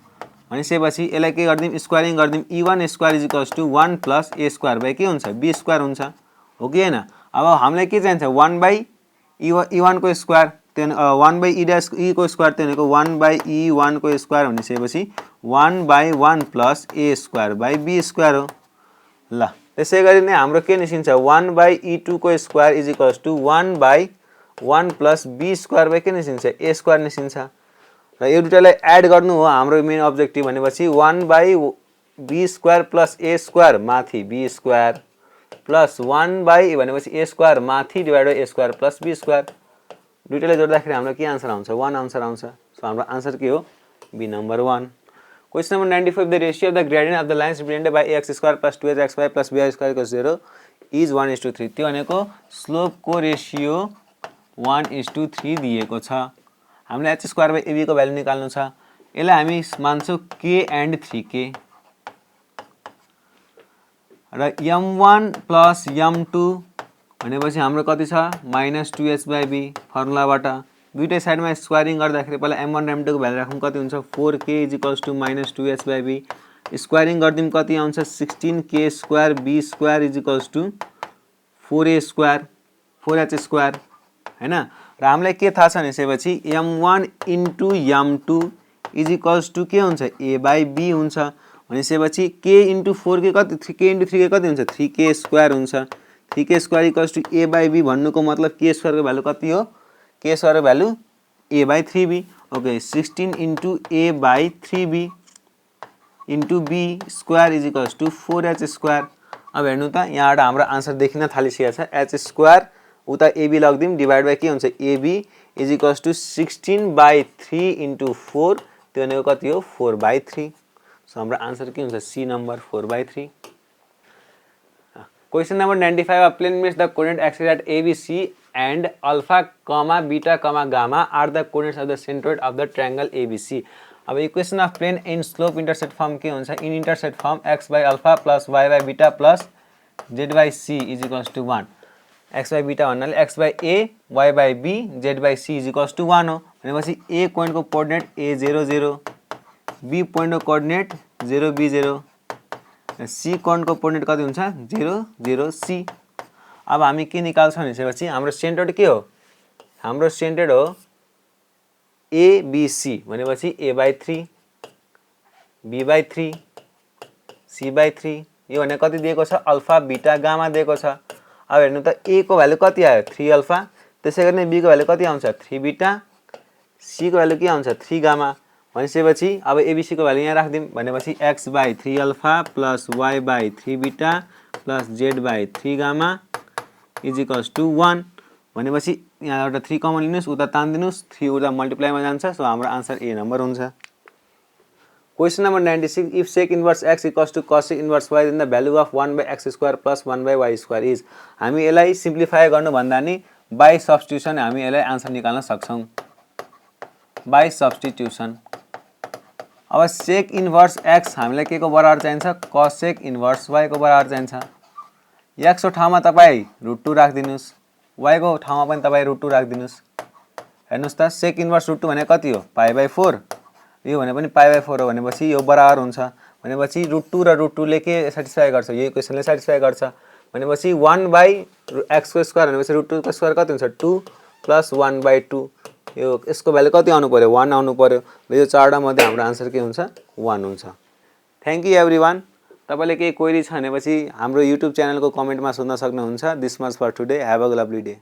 भनेपछि यसलाई के गर्दिम squaring गर्दिम e1 square is equals to 1 plus a square by के हुन्छ b square हुन्छ हो कि हैन। अब हामीलाई के चाहिन्छ 1 by e1 को square 1 by e dash e को स्क्वायर त्यो भनेको 1 by e1 को स्क्वायर भनेपछि 1 by 1 plus a square by b square हो। ल त्यसैगरी नै हाम्रो के निस्किन्छ 1 by e2 को square is equals to 1 by 1 plus b square by के निस्किन्छ a square निस्किन्छ र यो दुईटालाई एड गर्नु हो हाम्रो मेन अब्जेक्टिभ भनेपछि 1 by b square plus a square माथि b square plus 1 by भनेपछि a square माथि divide by a square plus b square दुईटालाई जोड्दाखेरि हाम्रो के आन्सर आउँछ 1 आन्सर आउँछ। सो हाम्रो आन्सर के हो B number 1। Question number 95 the ratio of the gradient of the lines represented by ax square plus 2hxy plus by square equals 0 is 1:3। त्यो भनेको स्लोपको रेशियो 1:3 दिएको छ। हामीले h square by ab को भ्यालु निकाल्नु छ। यसलाई हामी मान्छौं k and 3k र m1 plus m2 भनेपछि हाम्रो कति छ -2h by b फर्मुलाबाट दुईटै साइडमा स्क्वायरिङ गर्दाखेरि पहिला m1 र m2 को भ्यालु राखौं कति हुन्छ 4k = -2h by b squaring गर्दिम कति आउँछ 16k square b square = 4a square 4h square हैन। र हामीलाई के थाहा छ भनेपछि m1 into m2 = के हुन्छ a by b हुन्छ भनेपछि k into 4k कति k into 3k कति हुन्छ 3k square हुन्छ 3k square = a by b भन्नुको मतलब k square को भ्यालु कति हो k square को value a by 3b okay 16 into a by 3b into b square = 4h square। अब हेर्नु त यहाँबाट हाम्रो आन्सर देखिन थालिसकेको छ h square उता ab लग्दिम डिवाइड बाइ के हुन्छ ab = 16/3 into 4 त्यो भनेको कति हो 4/3। सो हाम्रो आन्सर के हुन्छ C number 4/3। Question number 95 a plane meets the coordinate axis at ABC and alpha, beta, gamma are the coordinates of the centroid of the triangle ABC। अब equation of plane in slope intercept form के हुन्छ in intercept form x by alpha plus y by beta plus z by c = 1 x by beta भन्नाले x by a y by b z by c = 1 हो भनेपछि a पोइन्ट को कोअर्डिनेट a0 0 b पोइन्ट को कोअर्डिनेट 0 b 0 c कोण को कोअर्डिनेट कति हुन्छ 0 0 c। अब हामी के निकाल्छौं भनेपछि हाम्रो सेन्टर्ड के हो हाम्रो सेन्टर्ड हो a b c भनेपछि a by 3 b by 3 c by 3 यो भने कति दिएको छ अल्फा बीटा गामा दिएको छ। अब हेर्नु त a को भ्यालु कति आयो 3 अल्फा त्यसैगरी नै b को भ्यालु कति आउँछ 3 बीटा c को भ्यालु के आउँछ 3 गामा भनेपछि अब abc को भ्यालु यहाँ राख्दिम भनेपछि x by 3 alpha plus y by 3 beta plus z by 3 gamma = 1 भनेपछि यहाँ एउटा 3 कमन लिनुस् उता तान्दिनुस् 3 उता मल्टिप्लाई मा जान्छ। सो हाम्रो आन्सर ए नम्बर हुन्छ। Question number 96 if sec inverse x = cos inverse y then the value of 1 by x square plus 1 by y square is। हामी यसलाई सिम्प्लिफाई गर्नु भन्दा नि बाइ सब्स्टिट्युसन हामी यसलाई आन्सर निकाल्न सक्छौं बाइ सब्स्टिट्युसन। अब sec inverse x हामीलाई के को बराबर चाहिन्छ cos sec inverse y को बराबर चाहिन्छ। x को ठाउँमा तपाई √2 राख्दिनुस् y को ठाउँमा पनि तपाई √2 राख्दिनुस्। हेर्नुस् त sec inverse √2 भने कति हो π/4 यो भने पनि π/4 हो भनेपछि यो बराबर हुन्छ भनेपछि √2 र √2 ले के सटिस्फाई गर्छ यो इक्वेसनले सटिस्फाई गर्छ भनेपछि 1 बाइ x को स्क्वायर भनेपछि √2 को स्क्वायर कति हुन्छ 2 प्लस 1/2 यो यसको भ्यालु कति आउनु पर्यो 1 आउनु पर्यो र यो चारवटा मध्ये हाम्रो आन्सर के हुन्छ 1 हुन्छ। Thank you everyone. तपाईँले केही क्वेरी छ भनेपछि हाम्रो युट्युब च्यानलको कमेन्टमा सोध्न सक्नुहुन्छ। This much for today, have a lovely day.